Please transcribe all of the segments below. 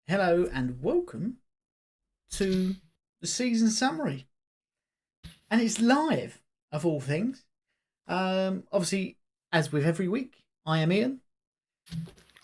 Hello and welcome to the season summary. And it's live, of all things. Obviously, as with every week, I am Ian.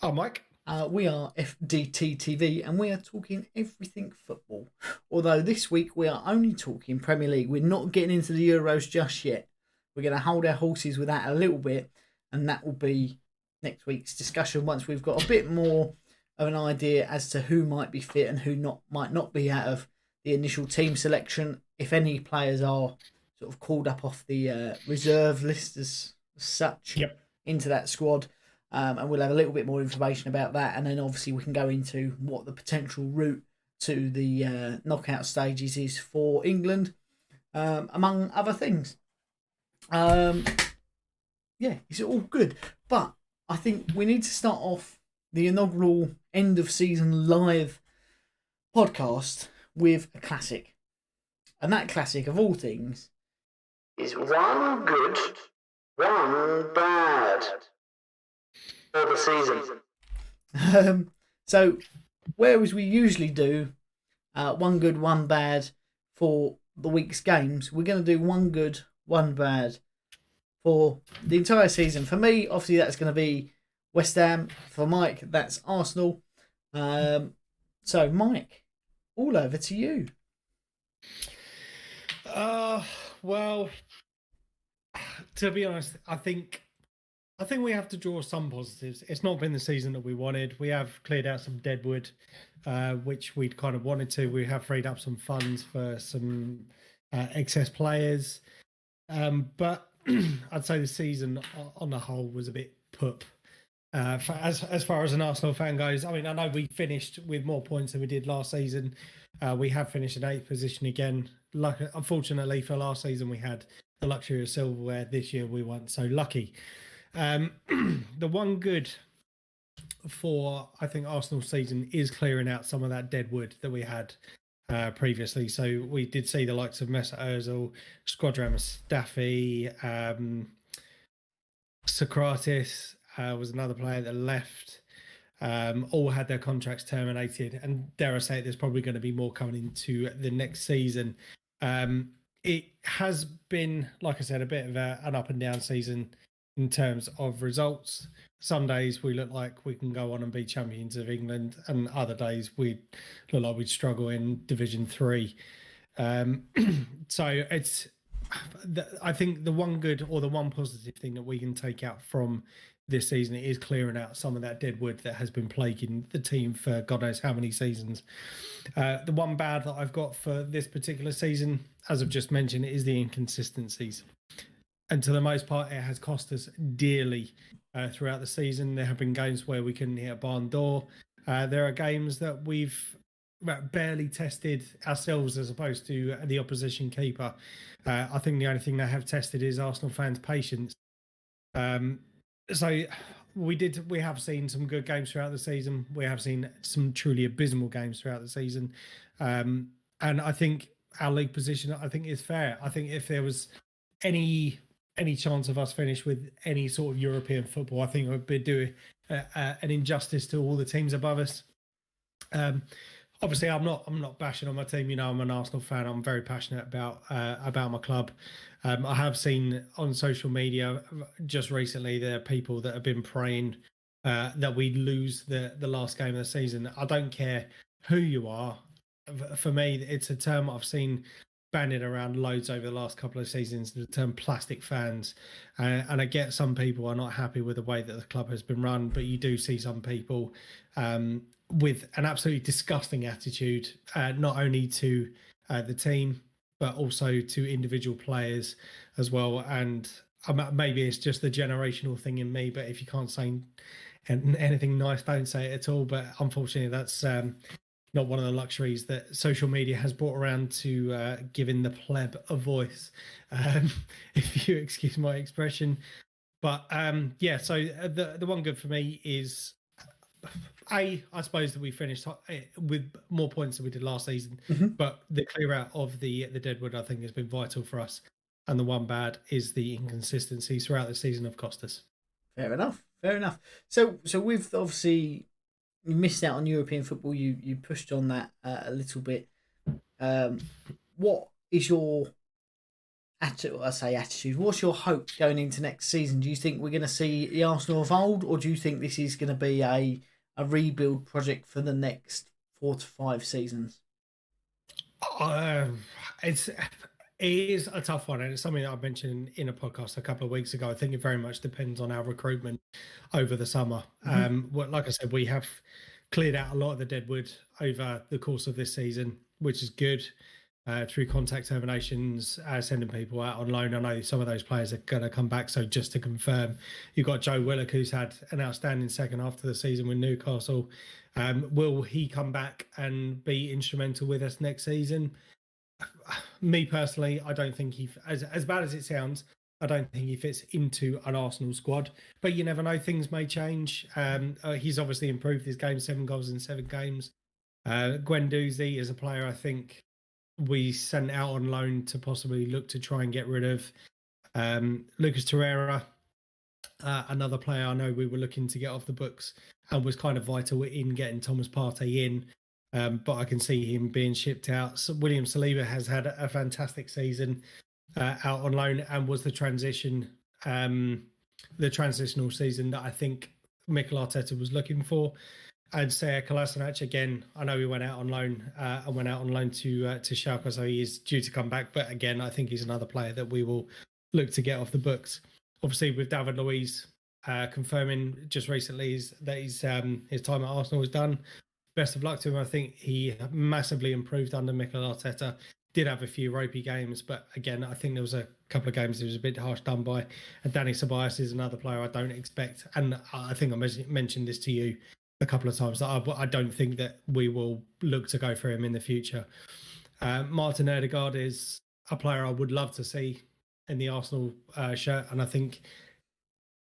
Oh, Mike. We are FDT-TV and we are talking everything football. Although this week we are only talking Premier League. We're not getting into the Euros just yet. We're going to hold our horses with that a little bit, and that will be next week's discussion once we've got a bit more of an idea as to who might be fit and who might not be out of the initial team selection. If any players are sort of called up off the reserve list as such into that squad. And we'll have a little bit more information about that. And then obviously we can go into what the potential route to the knockout stages is for England, among other things. It's all good. But I think we need to start off the inaugural end of season live podcast with a classic. And that classic of all things is one good, one bad for the season. So whereas we usually do one good, one bad for the week's games, we're going to do one good, one bad for the entire season. For me, obviously that's going to be West Ham. For Mike, that's Arsenal. So Mike, all over to you. Well, to be honest, I think we have to draw some positives. It's not been the season that we wanted. We have cleared out some deadwood, which we'd kind of wanted to. We have freed up some funds for some excess players. But I'd say the season on the whole was a bit poop. As far as an Arsenal fan goes, I mean, I know we finished with more points than we did last season. We have finished in 8th position again. Unfortunately for last season, we had the luxury of silverware. This year, we weren't so lucky. The one good for, I think, Arsenal season is clearing out some of that dead wood that we had previously. So we did see the likes of Mesut Ozil, Squadram Mustafi, Socrates was another player that left. All had their contracts terminated, and dare I say it, there's probably going to be more coming into the next season. It has been, like I said, a bit of an up and down season in terms of results. Some days we look like we can go on and be champions of England, and other days we look like we'd struggle in Division 3. So it's, I think the one good or the one positive thing that we can take out from this season is clearing out some of that dead wood that has been plaguing the team for God knows how many seasons. The one bad that I've got for this particular season, as I've just mentioned, is the inconsistencies. And to the most part, it has cost us dearly throughout the season. There have been games where we couldn't hit a barn door. There are games that we've barely tested ourselves as opposed to the opposition keeper. I think the only thing they have tested is Arsenal fans' patience. So we have seen some good games throughout the season. We have seen some truly abysmal games throughout the season. And I think our league position, I think, is fair. I think if there was any chance of us finish with any sort of European football, I think it would be doing an injustice to all the teams above us. Obviously, I'm not bashing on my team. You know, I'm an Arsenal fan. I'm very passionate about my club. I have seen on social media just recently there are people that have been praying that we lose the last game of the season. I don't care who you are. For me, it's a term I've seen bandied around loads over the last couple of seasons, the term plastic fans. And I get some people are not happy with the way that the club has been run, but you do see some people with an absolutely disgusting attitude, not only to the team, but also to individual players as well. And maybe it's just the generational thing in me, but if you can't say anything nice, don't say it at all. But unfortunately, that's not one of the luxuries that social media has brought around to giving the pleb a voice, if you excuse my expression. But so the one good for me is, I suppose that we finished with more points than we did last season, but the clear out of the deadwood, I think, has been vital for us. And the one bad is the inconsistencies throughout the season have cost us. Fair enough. So we've obviously you missed out on European football. You pushed on that a little bit. What is your attitude? What's your hope going into next season? Do you think we're going to see the Arsenal of old, or do you think this is going to be a rebuild project for the next 4 to 5 seasons? It is a tough one, and it's something that I mentioned in a podcast a couple of weeks ago. I think it very much depends on our recruitment over the summer. Like I said, we have cleared out a lot of the deadwood over the course of this season, which is good. Through contact terminations, sending people out on loan. I know some of those players are going to come back. So just to confirm, you've got Joe Willock, who's had an outstanding second half of the season with Newcastle. Will he come back and be instrumental with us next season? Me personally, I don't think as bad as it sounds, I don't think he fits into an Arsenal squad. But you never know, things may change. He's obviously improved his game, 7 goals in 7 games. Guendouzi is a player I think we sent out on loan to possibly look to try and get rid of. Lucas Torreira, another player I know we were looking to get off the books and was kind of vital in getting Thomas Partey in. But I can see him being shipped out. So William Saliba has had a fantastic season out on loan and was the transitional season that I think Mikel Arteta was looking for. I'd say Kolasinac again. I know he went out on loan and went out on loan to Schalke, so he is due to come back. But again, I think he's another player that we will look to get off the books. Obviously, with David Luiz confirming just recently that his time at Arsenal is done. Best of luck to him. I think he massively improved under Mikel Arteta. Did have a few ropey games, but again, I think there was a couple of games he was a bit harsh done by. And Danny Ceballos is another player I don't expect. And I think I mentioned this to you a couple of times, that I don't think that we will look to go for him in the future. Martin Ødegaard is a player I would love to see in the Arsenal shirt, and I think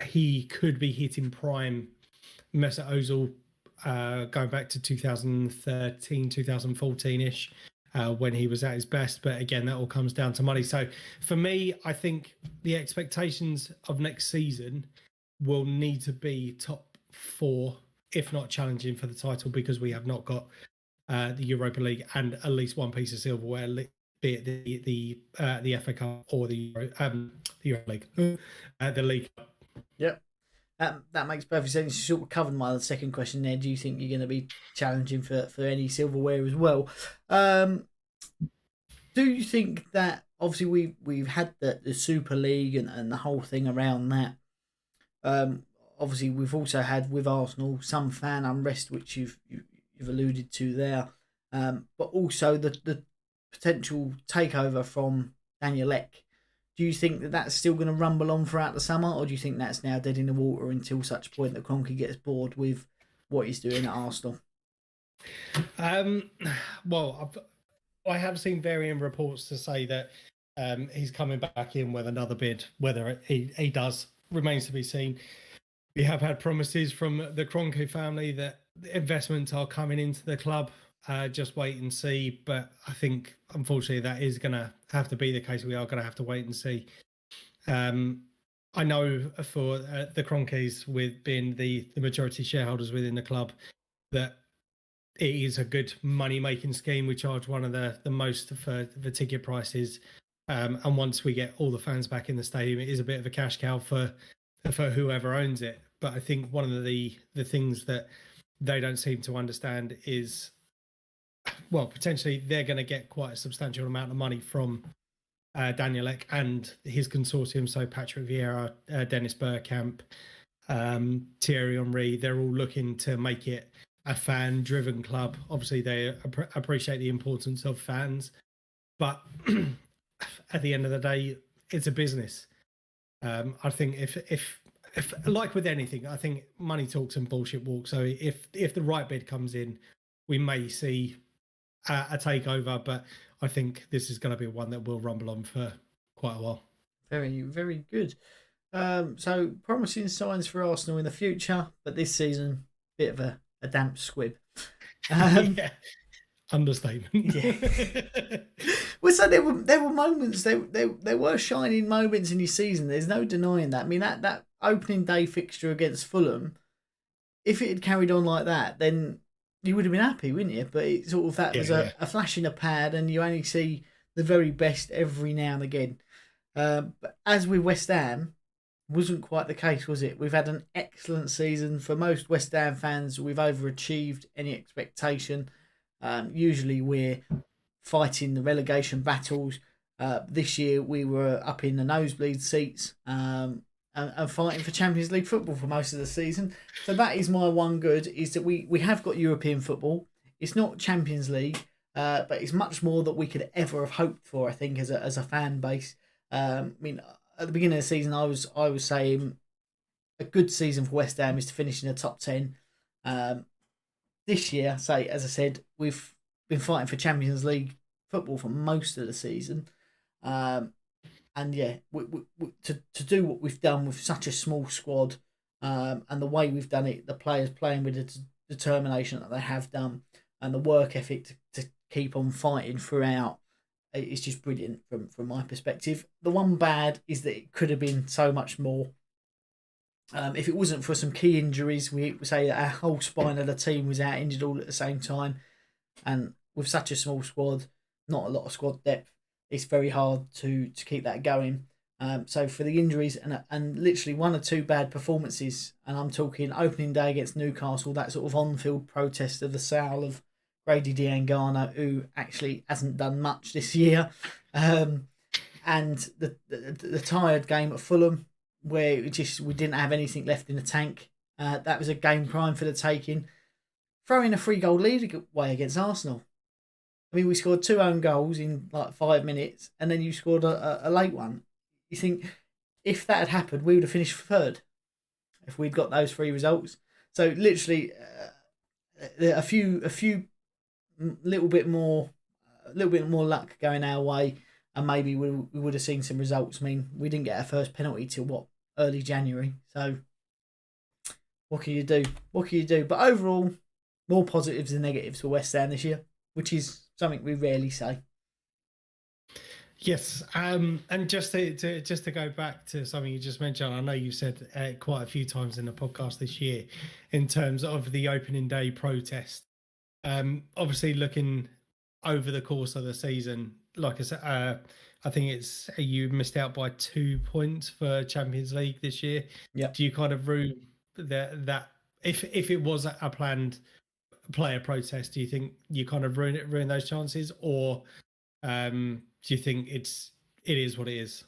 he could be hitting prime Mesut Ozil going back to 2013, 2014-ish, when he was at his best. But again, that all comes down to money. So for me, I think the expectations of next season will need to be top 4, if not challenging for the title, because we have not got the Europa League and at least one piece of silverware, be it the FA Cup or the Europa League, the League Cup. Yep. That makes perfect sense. You sort of covered my second question there. Do you think you're going to be challenging for any silverware as well? Do you think that, obviously we've had the Super League and the whole thing around that. Obviously we've also had with Arsenal some fan unrest, which you've alluded to there, but also the potential takeover from Daniel Ek. Do you think that that's still going to rumble on throughout the summer, or do you think that's now dead in the water until such point that Kroenke gets bored with what he's doing at Arsenal? Well, I have seen varying reports to say that he's coming back in with another bid. Whether he does remains to be seen. We have had promises from the Kroenke family that investments are coming into the club. Just wait and see. But I think, unfortunately, that is going to have to be the case. We are going to have to wait and see. I know for the Kroenkes, with being the majority shareholders within the club, that it is a good money-making scheme. We charge one of the most for the ticket prices. And once we get all the fans back in the stadium, it is a bit of a cash cow for whoever owns it. But I think one of the things that they don't seem to understand is, well, potentially they're going to get quite a substantial amount of money from Daniel Ek and his consortium. So Patrick Vieira, Dennis Bergkamp, Thierry Henry, they're all looking to make it a fan-driven club. Obviously, they appreciate the importance of fans, but at the end of the day, it's a business. I think if like with anything, I think money talks and bullshit walks. So if the right bid comes in, we may see a takeover, but I think this is going to be one that will rumble on for quite a while. Very, very good. So promising signs for Arsenal in the future, but this season, bit of a damp squib. Yeah. Understatement. Yeah. Well, so there were moments, there were shining moments in his season. There's no denying that. I mean, that opening day fixture against Fulham, if it had carried on like that, then you would have been happy, wouldn't you? But it sort of that was a flash in a pad, and you only see the very best every now and again. But as with West Ham, wasn't quite the case, was it? We've had an excellent season. For most West Ham fans, we've overachieved any expectation. Usually we're fighting the relegation battles. This year we were up in the nosebleed seats and fighting for Champions League football for most of the season. So that is my one good, is that we have got European football. It's not Champions League, but it's much more that we could ever have hoped for, I think, as a fan base. I mean, at the beginning of the season, I was saying a good season for West Ham is to finish in the top 10. This year, as I said, we've been fighting for Champions League football for most of the season. And yeah, to do what we've done with such a small squad, and the way we've done it, the players playing with the determination that they have done, and the work ethic to keep on fighting throughout, it's just brilliant from my perspective. The one bad is that it could have been so much more. If it wasn't for some key injuries, we say that our whole spine of the team was out injured all at the same time, and with such a small squad, not a lot of squad depth, it's very hard to keep that going. So for the injuries and literally one or two bad performances, and I'm talking opening day against Newcastle, that sort of on-field protest of the sale of Grady Diangana, who actually hasn't done much this year, and the tired game at Fulham, where we didn't have anything left in the tank. That was a game prime for the taking. Throwing a 3-goal lead away against Arsenal. I mean, we scored 2 own goals in like 5 minutes, and then you scored a late one. You think if that had happened, we would have finished third if we'd got those 3 results. So literally, a few little bit more luck going our way, and maybe we would have seen some results. I mean, we didn't get our first penalty till early January. So what can you do? But overall, more positives than negatives for West Ham this year, which is something we rarely say. Yes, and just to go back to something you just mentioned, I know you said quite a few times in the podcast this year, in terms of the opening day protest. Obviously, looking over the course of the season, like I said, I think you missed out by 2 points for Champions League this year. Yeah. Do you kind of rue that if it was a planned player protest, do you think you kind of ruin those chances, or do you think it is what it is?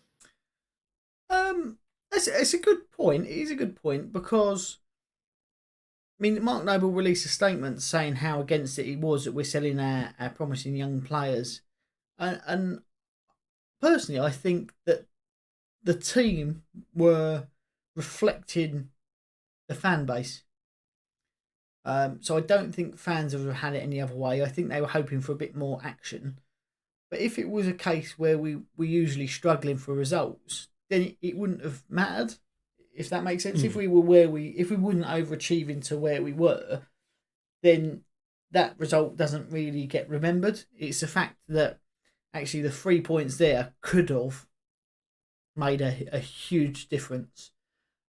It's a good point. It is a good point, because I mean, Mark Noble released a statement saying how against it he was that we're selling our promising young players, and personally, I think that the team were reflecting the fan base. So I don't think fans have had it any other way. I think they were hoping for a bit more action. But if it was a case where we were usually struggling for results, then it wouldn't have mattered, if that makes sense. If we were if we wouldn't overachieve into where we were, then that result doesn't really get remembered. It's the fact that actually the 3 points there could have made a huge difference.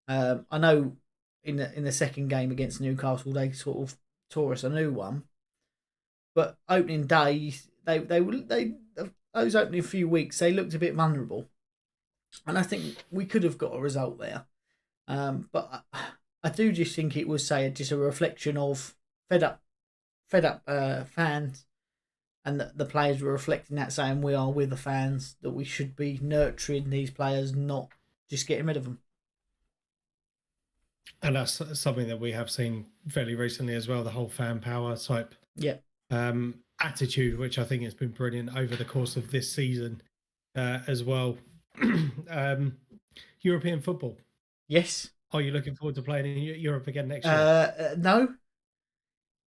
I know in the second game against Newcastle, they sort of tore us a new one, but opening day, they those opening few weeks, they looked a bit vulnerable, and I think we could have got a result there. But I do just think it was just a reflection of fed up fans, and the players were reflecting that, saying we are with the fans, that we should be nurturing these players, not just getting rid of them. And that's something that we have seen fairly recently as well, the whole fan power type attitude, which I think has been brilliant over the course of this season as well. European football. Yes. Are you looking forward to playing in Europe again next year? No.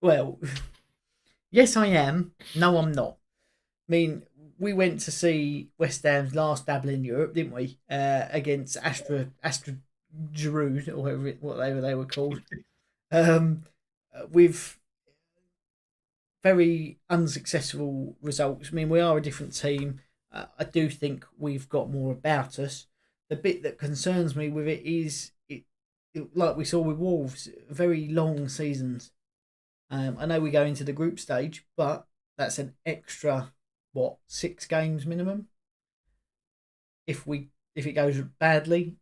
Well, yes, I am. No, I'm not. I mean, we went to see West Ham's last dabble in Europe, didn't we? Against Astra Giroud, or whatever they were called. With very unsuccessful results. I mean, we are a different team. I do think we've got more about us. The bit that concerns me with it is like we saw with Wolves, very long seasons. I know we go into the group stage, but that's an extra 6 games minimum. If it goes badly,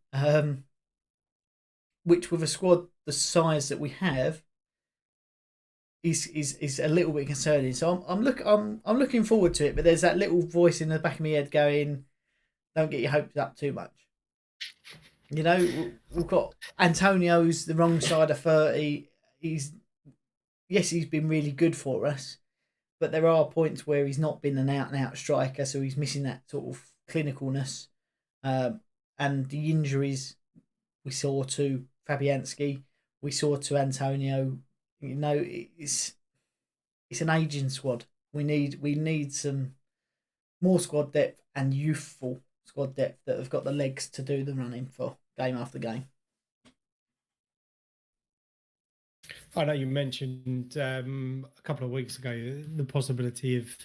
which with a squad the size that we have is a little bit concerning. So I'm looking forward to it, but there's that little voice in the back of my head going, "Don't get your hopes up too much." You know, we've got Antonio's the wrong side of 30. He's been really good for us, but there are points where he's not been an out and out striker, so he's missing that sort of clinicalness. And the injuries we saw to Fabianski, we saw to Antonio. You know, it's an aging squad. We need some more squad depth and youthful squad depth that have got the legs to do the running for game after game. I know you mentioned a couple of weeks ago the possibility of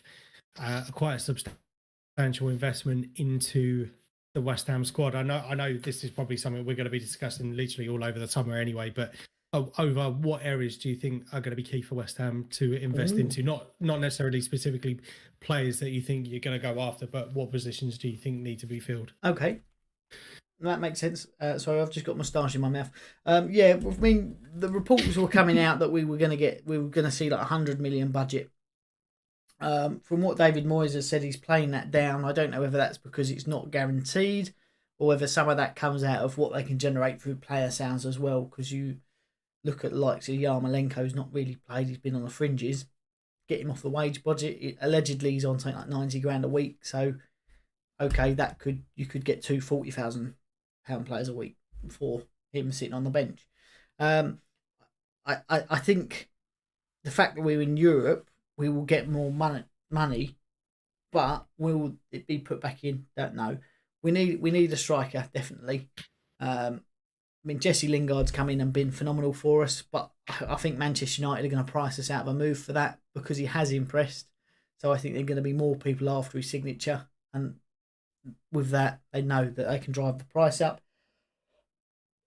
quite a substantial investment into the West Ham squad. I know this is probably something we're going to be discussing literally all over the summer anyway, but over what areas do you think are going to be key for West Ham to invest into? Not necessarily specifically players that you think you're going to go after, but what positions do you think need to be filled? Okay, that makes sense. Sorry, I've just got moustache in my mouth. Yeah, I mean the reports were coming out that we were going to see like 100 million budget. From what David Moyes has said, he's playing that down. I don't know whether that's because it's not guaranteed or whether some of that comes out of what they can generate through player sounds as well, because you look at the likes of Yarmolenko, who's not really played. He's been on the fringes. Get him off the wage budget. Allegedly, he's on something like 90 grand a week. So, okay, you could get two £40,000 players a week for him sitting on the bench. I think the fact that we're in Europe, we will get more money, but will it be put back in? Don't know. We need a striker, definitely. I mean, Jesse Lingard's come in and been phenomenal for us, but I think Manchester United are going to price us out of a move for that because he has impressed. So I think there are going to be more people after his signature, and with that, they know that they can drive the price up.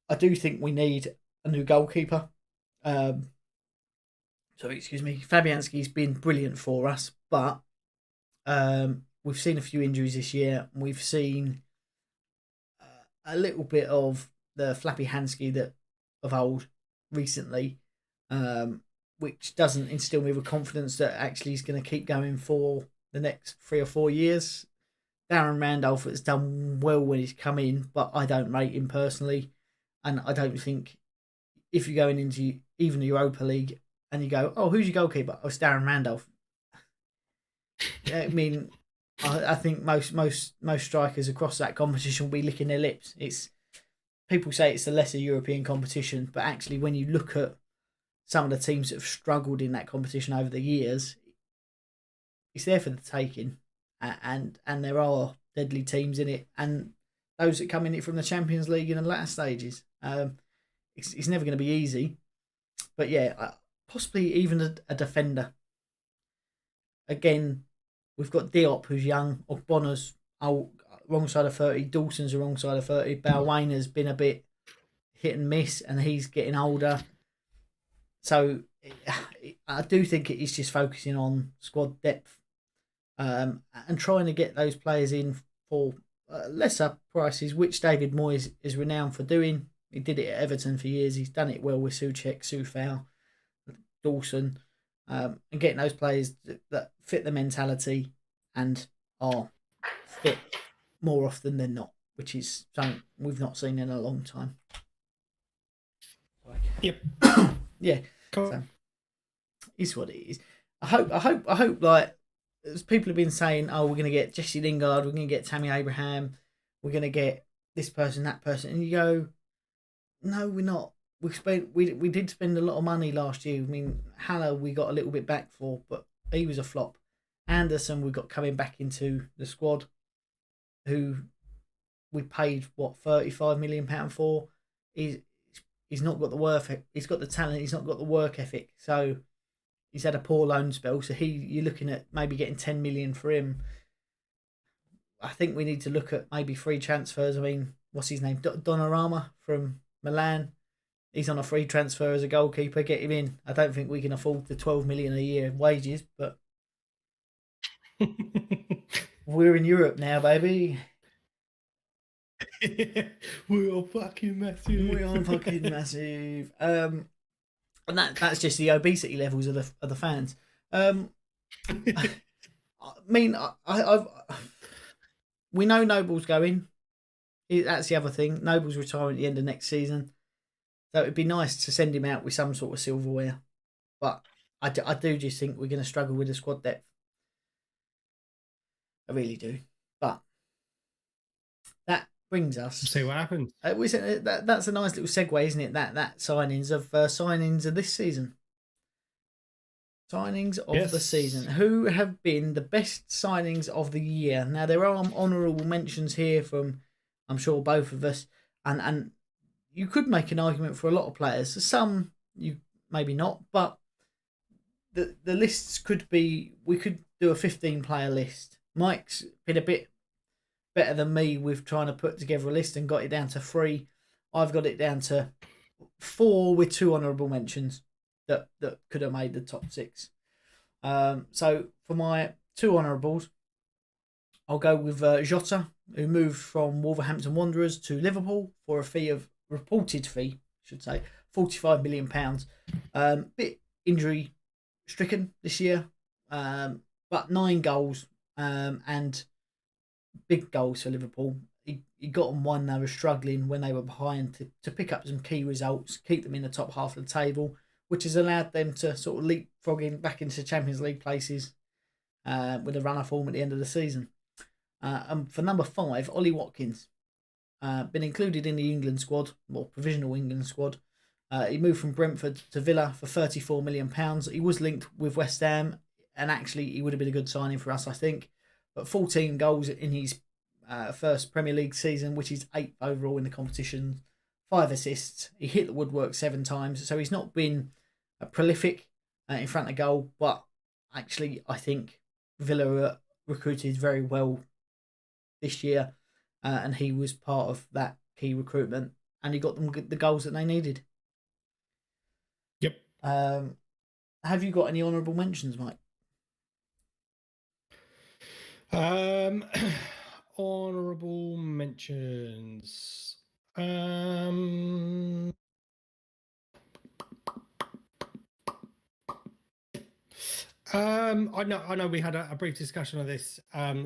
I do think we need a new goalkeeper. Fabianski's been brilliant for us, but we've seen a few injuries this year. We've seen a little bit of the Flappy Hansky of old recently, which doesn't instill me with confidence that actually he's going to keep going for the next 3 or 4 years. Darren Randolph has done well when he's come in, but I don't rate him personally, and I don't think if you're going into even the Europa League and you go, "Oh, who's your goalkeeper?" Oh, it's Darren Randolph. I mean, I think most strikers across that competition will be licking their lips. People say it's a lesser European competition, but actually when you look at some of the teams that have struggled in that competition over the years, it's there for the taking, and there are deadly teams in it, and those that come in it from the Champions League in the latter stages. It's never going to be easy, but yeah, possibly even a defender. Again, we've got Diop, who's young, Ogbona's wrong side of 30, Dawson's the wrong side of 30, Balwain has been a bit hit and miss, and he's getting older. So I do think it is just focusing on squad depth and trying to get those players in for lesser prices, which David Moyes is renowned for doing. He did it at Everton for years. He's done it well with Souček, Soufal, Dawson, and getting those players that fit the mentality and are fit more often than not, which is something we've not seen in a long time. Yep. Yeah. Cool. So, it's what it is. I hope like as people have been saying, oh, we're gonna get Jesse Lingard, we're gonna get Tammy Abraham, we're gonna get this person, that person, and you go, no, we're not. We did spend a lot of money last year. I mean, Haller we got a little bit back for, but he was a flop. Anderson we got coming back into the squad, who we paid £35 million for. He's not got the worth. He's got the talent. He's not got the work ethic. So he's had a poor loan spell. So you're looking at maybe getting 10 million for him. I think we need to look at maybe free transfers. I mean, what's his name? Donnarumma from Milan. He's on a free transfer as a goalkeeper. Get him in. I don't think we can afford the 12 million a year wages, but we're in Europe now, baby. We are fucking massive. We are fucking massive. And that's just the obesity levels of the fans. I mean, we know Noble's going. That's the other thing. Noble's retiring at the end of next season. So it'd be nice to send him out with some sort of silverware. But I do just think we're going to struggle with the squad depth. I really do. But that brings us... See what happens. That's a nice little segue, isn't it? That signings of this season. Signings of the season. Who have been the best signings of the year? Now, there are honourable mentions here from, I'm sure, both of us. And you could make an argument for a lot of players. Some, you maybe not. But the lists could be... We could do a 15-player list. Mike's been a bit better than me with trying to put together a list and got it down to 3. I've got it down to 4 with 2 honourable mentions that could have made the top 6. So for my 2 honourables, I'll go with Jota, who moved from Wolverhampton Wanderers to Liverpool for a reported fee, I should say, £45 million. Bit injury stricken this year, but 9 goals and big goals for Liverpool. He got them one they were struggling when they were behind to pick up some key results, keep them in the top half of the table, which has allowed them to sort of leapfrogging back into Champions League places with a run of form at the end of the season. And for number 5, Ollie Watkins, been included in the England squad, or provisional England squad. He moved from Brentford to Villa for £34 million. He was linked with West Ham, and actually he would have been a good signing for us, I think. But 14 goals in his first Premier League season, which is 8th overall in the competition. 5 assists. He hit the woodwork 7 times. So he's not been prolific in front of goal. But actually, I think Villa recruited very well this year. And he was part of that key recruitment. And he got them the goals that they needed. Yep. Have you got any honourable mentions, Mike? Honourable mentions. I know we had a brief discussion of this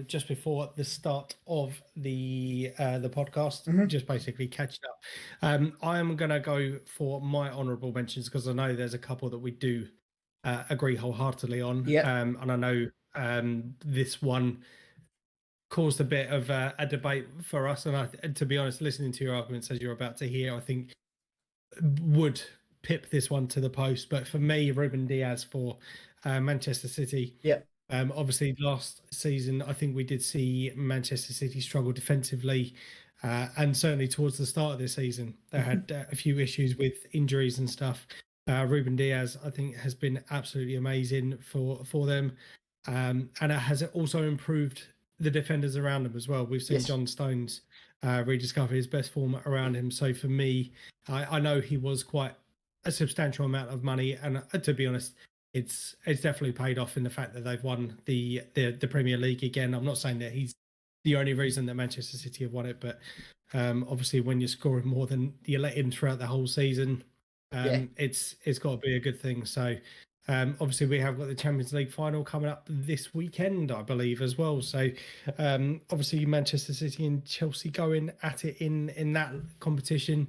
just before the start of the podcast, just basically catching up. I am going to go for my honourable mentions because I know there's a couple that we do agree wholeheartedly on. And I know this one caused a bit of a debate for us. And to be honest, listening to your arguments as you're about to hear, I think would pip this one to the post. But for me, Ruben Diaz for Manchester City. Obviously, last season, I think we did see Manchester City struggle defensively. And certainly towards the start of this season, they had a few issues with injuries and stuff. Ruben Diaz, I think, has been absolutely amazing for them. And it has also improved the defenders around him as well. We've seen John Stones rediscover his best form around him. So for me, I know he was quite a substantial amount of money. And to be honest, it's definitely paid off in the fact that they've won the Premier League again. I'm not saying that he's the only reason that Manchester City have won it, but obviously when you're scoring more than you let in throughout the whole season, it's got to be a good thing. So obviously we have got the Champions League final coming up this weekend, I believe, as well. So obviously Manchester City and Chelsea going at it in that competition.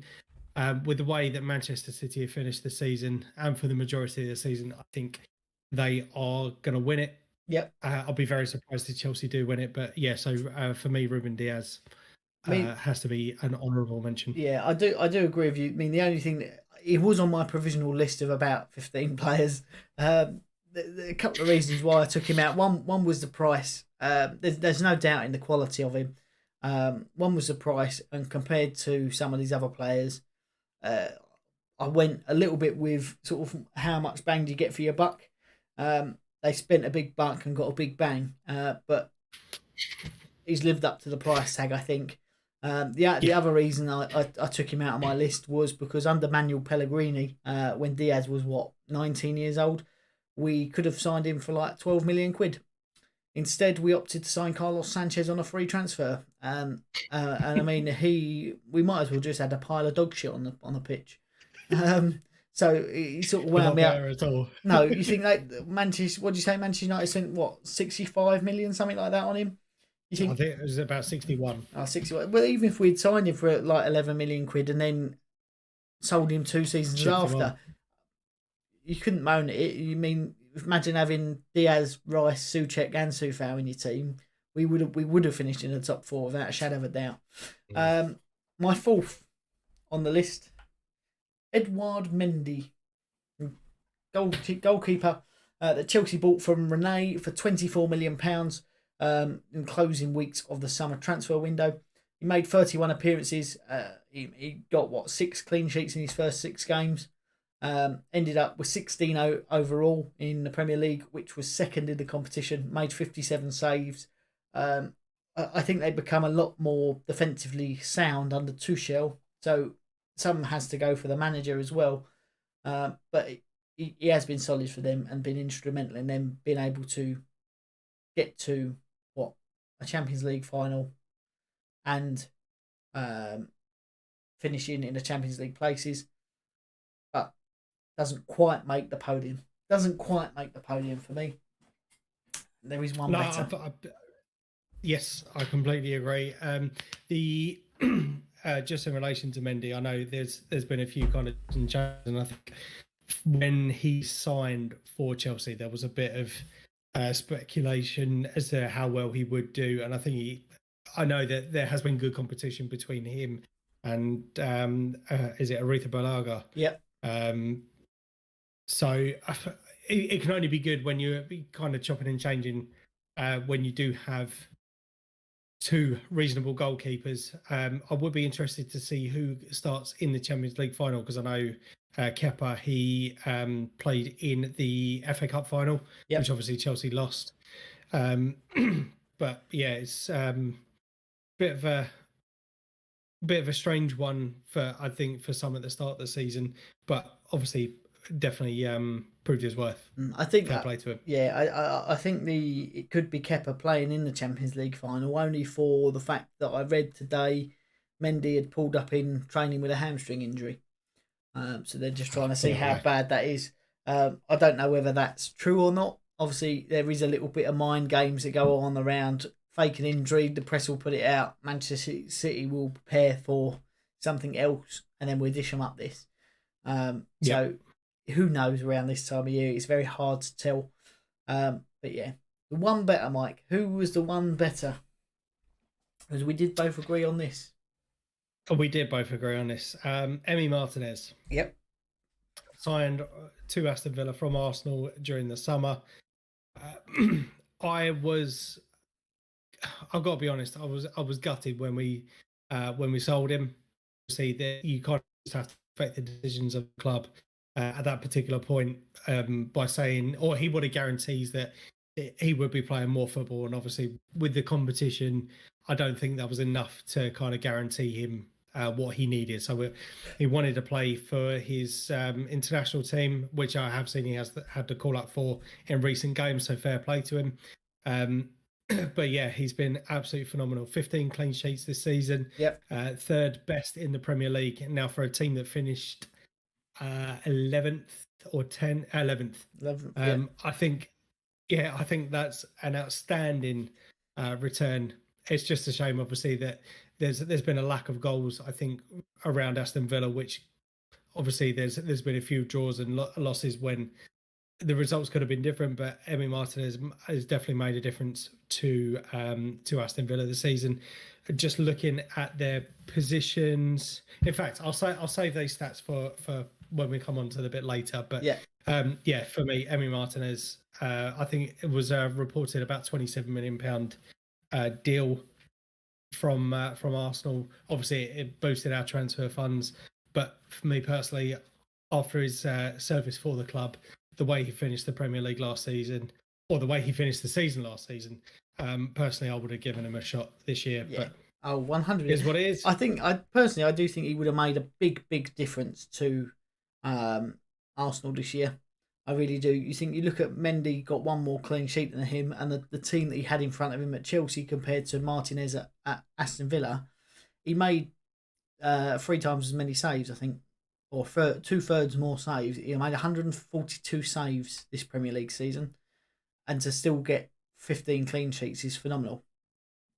With the way that Manchester City have finished the season and for the majority of the season, I think they are going to win it. I'll be very surprised if Chelsea do win it. But yeah, so for me, Ruben Diaz has to be an honourable mention. Yeah, I do agree with you. I mean, the only thing that it was on my provisional list of about 15 players. A couple of reasons why I took him out. One was the price. There's no doubt in the quality of him. One was the price, and compared to some of these other players, I went a little bit with sort of how much bang do you get for your buck. They spent a big buck and got a big bang, but he's lived up to the price tag, I think. The other reason I took him out of my list was because under Manuel Pellegrini, when Diaz was 19 years old, we could have signed him for like 12 million quid. Instead, we opted to sign Carlos Sanchez on a free transfer, and I mean we might as well just had a pile of dog shit on the pitch. So he sort of wound me up. At all. No, you think like Manchester? What do you say? Manchester United spent 65 million, something like that on him. You think? I think it was about 61. 61. Well, even if we'd signed him for like 11 million quid and then sold him 2 seasons after, you couldn't moan at it. You mean imagine having Diaz, Rice, Souček, and Soufal in your team. We would have finished in the top 4 without a shadow of a doubt. My fourth on the list, Eduard Mendy, goalkeeper that Chelsea bought from Rennes for £24 million in closing weeks of the summer transfer window. He made 31 appearances. He got 6 clean sheets in his first 6 games. Ended up with 16 overall in the Premier League, which was second in the competition. Made 57 saves. I think they've become a lot more defensively sound under Tuchel. So some has to go for the manager as well. But he has been solid for them and been instrumental in them being able to get to a Champions League final and finishing in the Champions League places. But doesn't quite make the podium. Doesn't quite make the podium for me. There is one better. Yes, I completely agree. The just in relation to Mendy, I know there's been a few kind of changes, and I think when he signed for Chelsea, there was a bit of speculation as to how well he would do, and I know that there has been good competition between him and is it Aretha Balaga? Yep. So it can only be good when you're kind of chopping and changing when you do have 2 reasonable goalkeepers. I would be interested to see who starts in the Champions League final, because I know Kepa, he played in the FA Cup final, which obviously Chelsea lost. But yeah, it's bit of a strange one I think for some at the start of the season, but obviously definitely proved his worth. I think fair play to him. Yeah, I think it could be Kepa playing in the Champions League final, only for the fact that I read today Mendy had pulled up in training with a hamstring injury. So they're just trying to see how bad that is. I don't know whether that's true or not. Obviously, there is a little bit of mind games that go on around fake an injury. The press will put it out. Manchester City will prepare for something else, and then we'll dish them up this. So who knows around this time of year? It's very hard to tell. But yeah, the one better, Mike. Who was the one better? Because we did both agree on this. We did both agree on this. Emi Martinez. Yep. Signed to Aston Villa from Arsenal during the summer. I've got to be honest, I was gutted when we sold him. See that you can't just have to affect the decisions of the club at that particular point by saying, or he would have guarantees that he would be playing more football, and obviously with the competition, I don't think that was enough to kind of guarantee him what he needed. So he wanted to play for his international team, which I have seen he has had to call up for in recent games, so fair play to him. But yeah, he's been absolutely phenomenal. 15 clean sheets this season. Yep. 3rd best in the Premier League. Now for a team that finished 11th or 11th. 11th, I think that's an outstanding return. It's just a shame, obviously, that there's been a lack of goals, I think, around Aston Villa, which obviously there's been a few draws and losses when the results could have been different, but Emi Martinez has definitely made a difference to Aston Villa this season. Just looking at their positions, in fact, I'll save these stats for when we come on to the bit later. But for me, Emi Martinez, I think it was reported about £27 million deal from Arsenal. Obviously, it boosted our transfer funds, but for me personally, after his service for the club, the way he finished the Premier League last season, or the way he finished the season last season, personally, I would have given him a shot this year. Yeah. Oh, 100 is what it is. I do think he would have made a big difference to Arsenal this year. I really do. You look at Mendy, got one more clean sheet than him, and the team that he had in front of him at Chelsea compared to Martinez at Aston Villa, he made 3 times as many saves, I think, or 2/3 more saves. He made 142 saves this Premier League season, and to still get 15 clean sheets is phenomenal.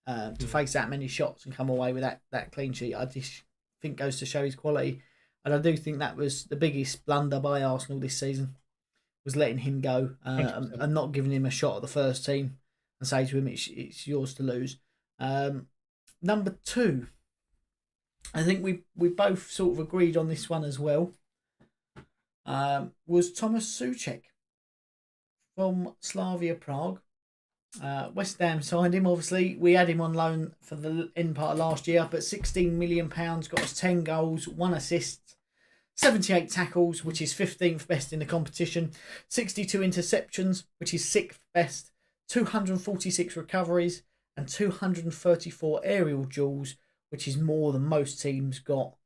To face that many shots and come away with that clean sheet, I just think goes to show his quality. And I do think that was the biggest blunder by Arsenal this season, was letting him go and not giving him a shot at the first team and say to him, it's yours to lose. Number 2, I think we both sort of agreed on this one as well, was Thomas Souček from Slavia Prague. West Ham signed him, obviously. We had him on loan for the end part of last year, but £16 million got us 10 goals, 1 assist, 78 tackles, which is 15th best in the competition, 62 interceptions, which is 6th best, 246 recoveries, and 234 aerial duels, which is more than most teams got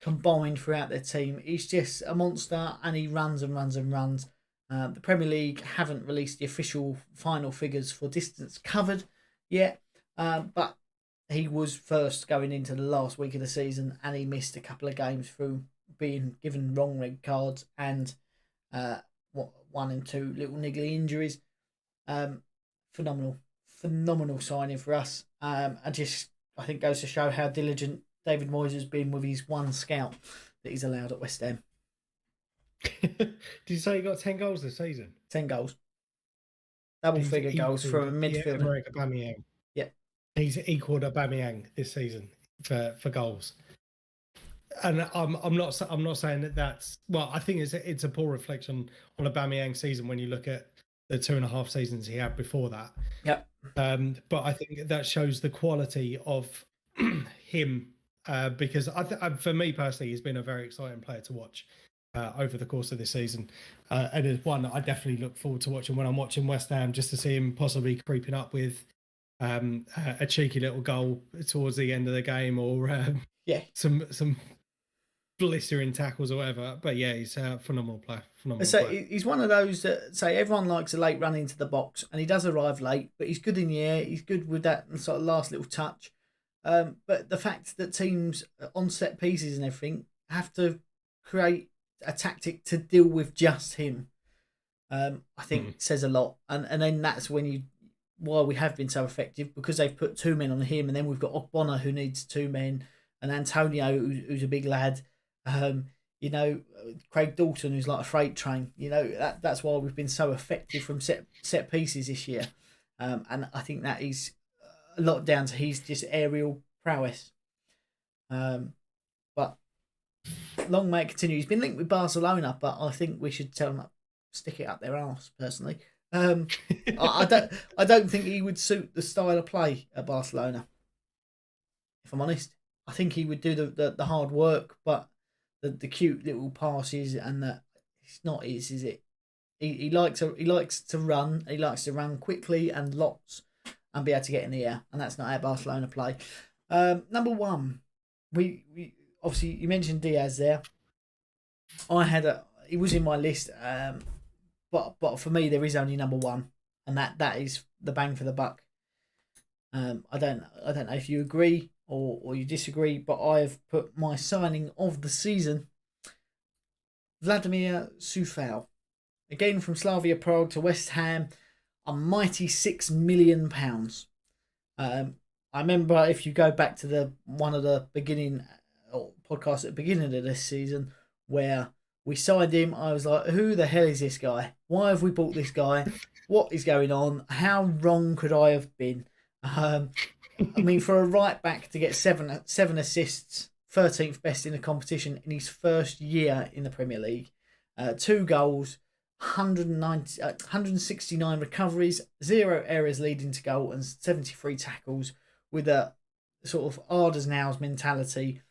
combined throughout their team. He's just a monster, and he runs and runs and runs. The Premier League haven't released the official final figures for distance covered yet, but he was first going into the last week of the season, and he missed a couple of games through being given wrong red cards and 1 and 2 little niggly injuries. Phenomenal signing for us. I think goes to show how diligent David Moyes has been with his one scout that he's allowed at West Ham. Did you say he got 10 goals this season? 10 goals. Double figure goals from a midfielder. Aubameyang. Yeah. He's equalled Aubameyang this season for goals. And I'm not saying that's, well, I think it's a poor reflection on Aubameyang's season when you look at the 2.5 seasons he had before that. Yep. But I think that shows the quality of him because for me personally, he's been a very exciting player to watch over the course of this season. And it's one that I definitely look forward to watching when I'm watching West Ham, just to see him possibly creeping up with a cheeky little goal towards the end of the game, or some blistering tackles or whatever. But yeah, he's a phenomenal player. He's one of those that say everyone likes a late run into the box, and he does arrive late, but he's good in the air. He's good with that sort of last little touch. But the fact that teams on set pieces and everything have to create a tactic to deal with just him, I think says a lot. And then that's why we have been so effective, because they've put 2 men on him, and then we've got Okbona, who needs 2 men, and Antonio, who's a big lad. Craig Dalton, who's like a freight train. That's why we've been so effective from set pieces this year. And I think that is a lot down to his just aerial prowess. But long may it continue. He's been linked with Barcelona, but I think we should tell him stick it up their arse. Personally, I don't think he would suit the style of play at Barcelona. If I'm honest, I think he would do the hard work, but the cute little passes and that it's not his, is it? He likes to run. He likes to run quickly and lots and be able to get in the air, and that's not how Barcelona play. Number 1, we obviously you mentioned Diaz there. He was in my list, but for me there is only number 1, and that is the bang for the buck. I don't know if you agree or you disagree, but I've put my signing of the season, Vladimir Coufal, again from Slavia Prague to West Ham, a mighty £6 million. I remember, if you go back to one of the beginning podcasts at the beginning of this season where we signed him, I was like, who the hell is this guy? Why have we bought this guy? What is going on? How wrong could I have been? For a right back to get seven assists, 13th best in the competition in his first year in the Premier League, 2 goals, 169 recoveries, 0 errors leading to goal, and 73 tackles, with a sort of hard as nails mentality.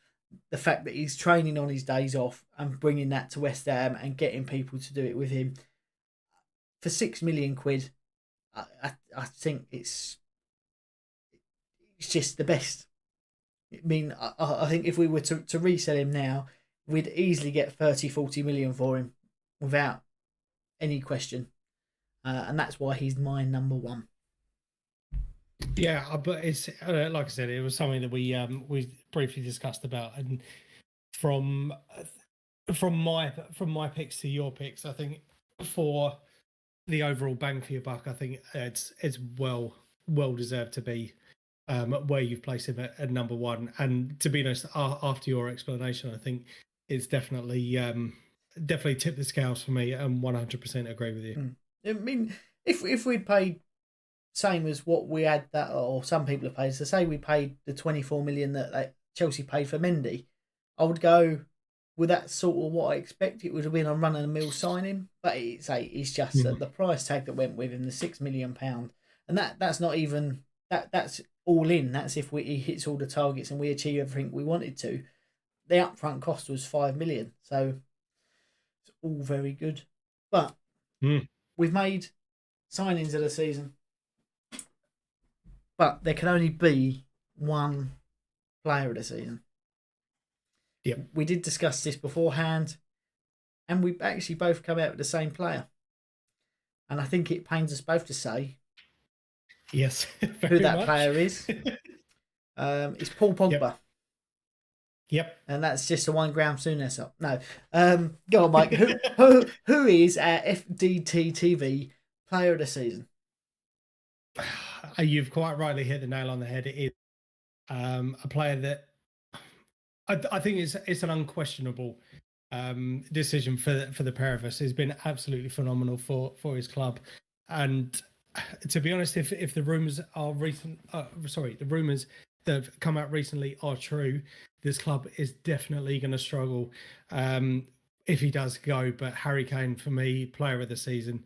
The fact that he's training on his days off and bringing that to West Ham and getting people to do it with him for £6 million, I think it it's just the best. I mean, I think if we were to resell him now, we'd easily get 30, 40 million for him without any question. And that's why he's my number one. Yeah, but it's like I said, it was something that we briefly discussed about, and from my picks to your picks, I think for the overall bang for your buck, I think it's well deserved to be where you've placed him at number one. And to be honest, after your explanation, I think it's definitely tipped the scales for me, and 100% agree with you. I mean, if we'd paid same as what we had that, or some people have paid, so say we paid the 24 million that Chelsea paid for Mendy, I would go with that sort of what I expect it would have been a run of the mill signing. But it's just the price tag that went with him, the £6 million, and that's not even that's all in. That's if he hits all the targets and we achieve everything we wanted to. The upfront cost was 5 million, so it's all very good. But we've made signings of the season, but there can only be one player of the season. Yeah, we did discuss this beforehand, and we actually both come out with the same player. And I think it pains us both to say, yes, who that player is. It's Paul Pogba. Yep, and that's just a 1 gram Souness up. No, go on, Mike. Who is our FDT-TV player of the season? You've quite rightly hit the nail on the head. It is a player that I think it's an unquestionable decision for the pair of us. He's been absolutely phenomenal for his club, and to be honest, if the rumours are the rumours that have come out recently are true, this club is definitely going to struggle if he does go. But Harry Kane, for me, player of the season.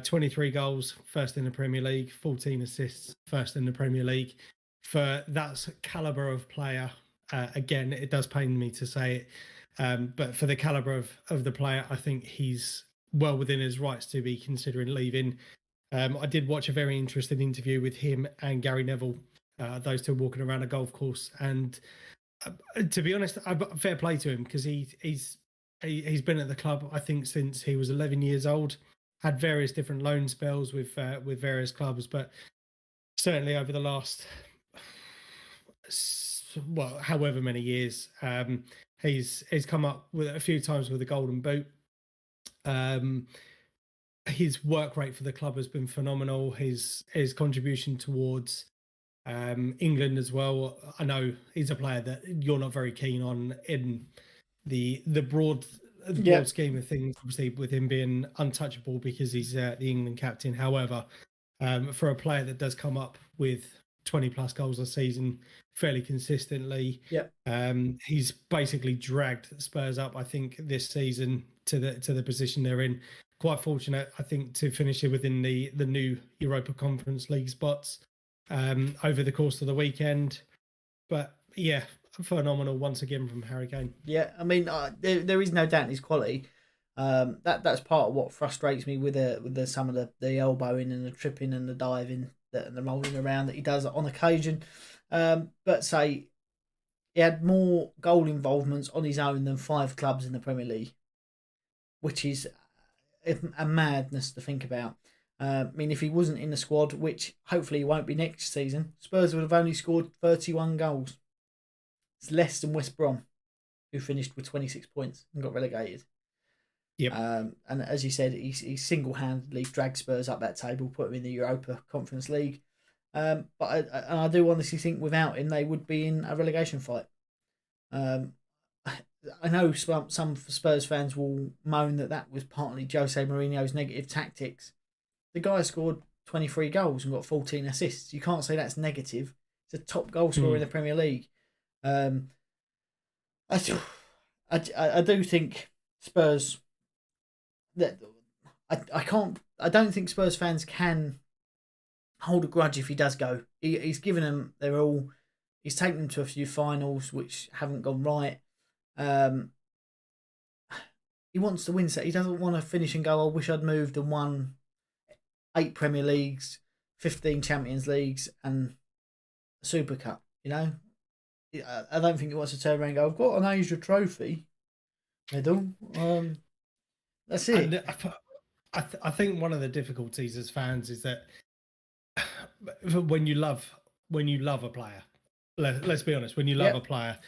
23 goals, first in the Premier League, 14 assists, first in the Premier League. For that calibre of player, again, it does pain me to say it, but for the calibre of the player, I think he's well within his rights to be considering leaving. I did watch a very interesting interview with him and Gary Neville, those two walking around a golf course. And to be honest, fair play to him, because he's been at the club, I think, since he was 11 years old. Had various different loan spells with various clubs, but certainly over the last, however many years, he's come up with a few times with a golden boot. His work rate for the club has been phenomenal. His contribution towards England as well. I know he's a player that you're not very keen on in the broad scheme of things, obviously, with him being untouchable because he's the England captain. However, for a player that does come up with 20 plus goals a season fairly consistently, he's basically dragged Spurs up, I think, this season to the position they're in. Quite fortunate, I think, to finish it within the new Europa Conference League spots over the course of the weekend. But yeah, phenomenal once again from Harry Kane. Yeah, I mean, there is no doubt in his quality. That's part of what frustrates me with some of the elbowing and the tripping and the diving and the rolling around that he does on occasion. But say he had more goal involvements on his own than 5 clubs in the Premier League, which is a madness to think about. I mean, if he wasn't in the squad, which hopefully he won't be next season, Spurs would have only scored 31 goals. It's less than West Brom, who finished with 26 points and got relegated. Yep. And as you said, he single-handedly dragged Spurs up that table, put them in the Europa Conference League. But I do honestly think without him, they would be in a relegation fight. I know some Spurs fans will moan that was partly Jose Mourinho's negative tactics. The guy scored 23 goals and got 14 assists. You can't say that's negative. He's a top goal scorer in the Premier League. I do think Spurs that I don't think Spurs fans can hold a grudge if he does go. He's given them he's taken them to a few finals which haven't gone right. He wants to win, so he doesn't want to finish and go, I wish I'd moved and won 8 Premier Leagues, 15 Champions Leagues, and Super Cup. I don't think he wants to turn around and go, I've got an Asia trophy medal. That's it. And I think one of the difficulties as fans is that when you love a player, let's be honest, when you love a player,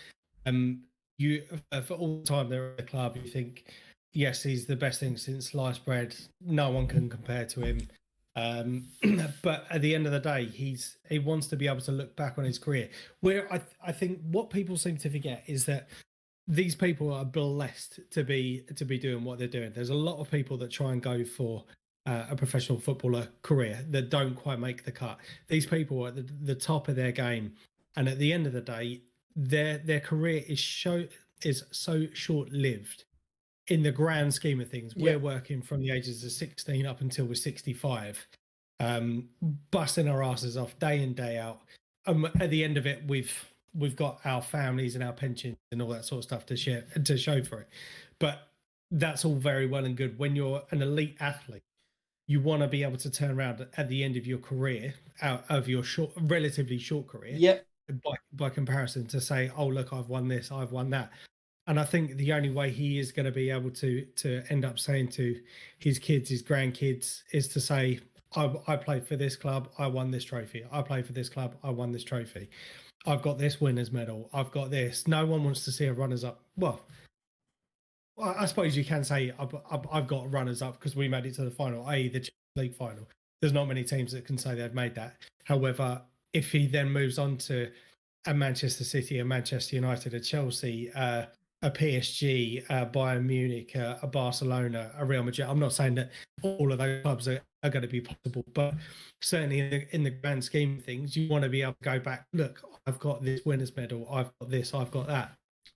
you for all the time they're at the club, you think, yes, he's the best thing since sliced bread. No one can compare to him. But at the end of the day, he wants to be able to look back on his career. Where I think what people seem to forget is that these people are blessed to be doing what they're doing. There's a lot of people that try and go for a professional footballer career that don't quite make the cut. These people are at the top of their game, and at the end of the day, their career is so short lived. In the grand scheme of things, we're working from the ages of 16 up until we're 65, busting our asses off day in, day out. At the end of it, we've got our families and our pensions and all that sort of stuff to show for it. But that's all very well and good. When you're an elite athlete, you want to be able to turn around at the end of your career, out of your relatively short career, by comparison, to say, oh, look, I've won this, I've won that. And I think the only way he is going to be able to end up saying to his kids, his grandkids, is to say, I played for this club, I won this trophy. I played for this club, I won this trophy. I've got this winner's medal. I've got this. No one wants to see a runners-up. Well, I suppose you can say I've got runners-up because we made it to the final, i.e. the Champions League final. There's not many teams that can say they've made that. However, if he then moves on to a Manchester City, a Manchester United, a Chelsea, a PSG, Bayern Munich, a Barcelona, a Real Madrid. I'm not saying that all of those clubs are going to be possible, but certainly in the grand scheme of things, you want to be able to go back, look, I've got this winner's medal, I've got this, I've got that.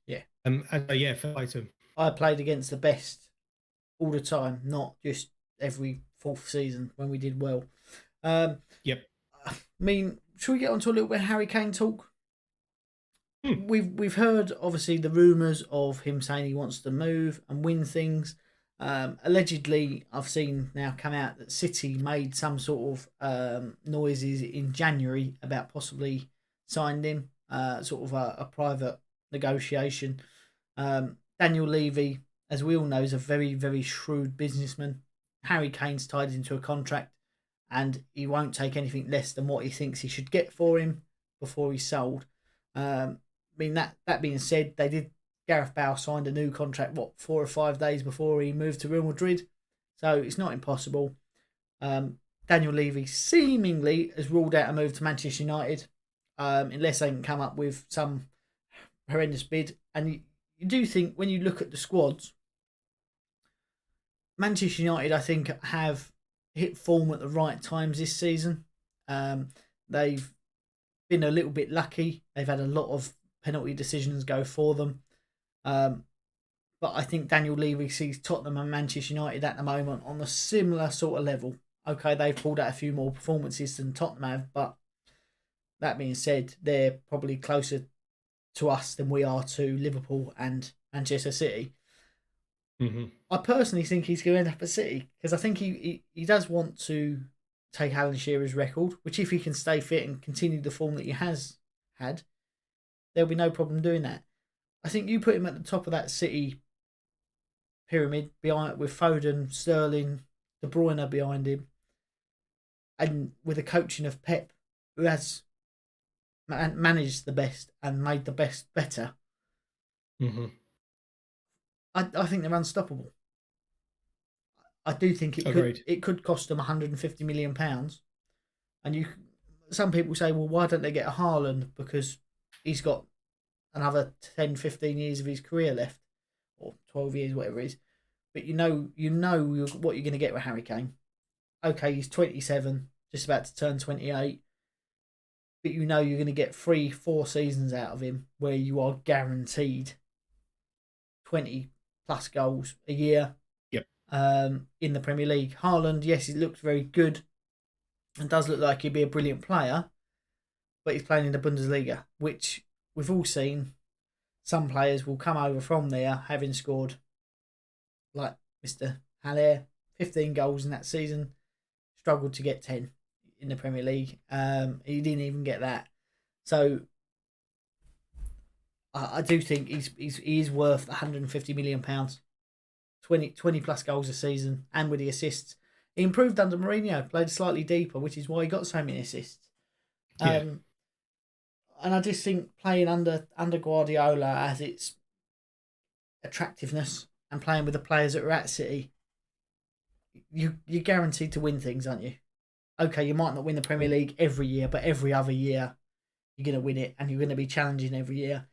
Yeah. And fair play to him. I played against the best all the time, not just every fourth season when we did well. Yep. I mean, should we get on to a little bit of Harry Kane talk? We've heard obviously the rumours of him saying he wants to move and win things. Allegedly, I've seen now come out that City made some sort of noises in January about possibly signing him, sort of a private negotiation. Daniel Levy, as we all know, is a very, very shrewd businessman. Harry Kane's tied into a contract and he won't take anything less than what he thinks he should get for him before he's sold. I mean, that being said, Gareth Bale signed a new contract, 4 or 5 days before he moved to Real Madrid. So it's not impossible. Daniel Levy seemingly has ruled out a move to Manchester United, unless they can come up with some horrendous bid. And you do think, when you look at the squads, Manchester United, I think, have hit form at the right times this season. They've been a little bit lucky. They've had a lot of penalty decisions go for them. But I think Daniel Levy sees Tottenham and Manchester United at the moment on a similar sort of level. Okay, they've pulled out a few more performances than Tottenham have, but that being said, they're probably closer to us than we are to Liverpool and Manchester City. Mm-hmm. I personally think he's going to end up at City because I think he does want to take Alan Shearer's record, which if he can stay fit and continue the form that he has had, there'll be no problem doing that. I think you put him at the top of that City pyramid behind with Foden, Sterling, De Bruyne behind him, and with the coaching of Pep, who has managed the best and made the best better. Mm-hmm. I think they're unstoppable. I do think it could cost them £150 million, and some people say, well, why don't they get a Haaland, because he's got another 10, 15 years of his career left, or 12 years, whatever it is. But you know what you're going to get with Harry Kane. Okay, he's 27, just about to turn 28, but you know you're going to get 3-4 seasons out of him where you are guaranteed 20 plus goals a year. Yep. In the Premier League. Haaland, yes, he looks very good and does look like he'd be a brilliant player, but he's playing in the Bundesliga, which we've all seen. Some players will come over from there having scored, like Mr. Haller, 15 goals in that season, struggled to get 10 in the Premier League. He didn't even get that. So I do think he is worth £150 million, 20 plus goals a season, and with the assists. He improved under Mourinho, played slightly deeper, which is why he got so many assists. Yeah. And I just think playing under Guardiola has its attractiveness, and playing with the players that are at City, you're guaranteed to win things, aren't you? Okay, you might not win the Premier League every year, but every other year you're going to win it, and you're going to be challenging every year.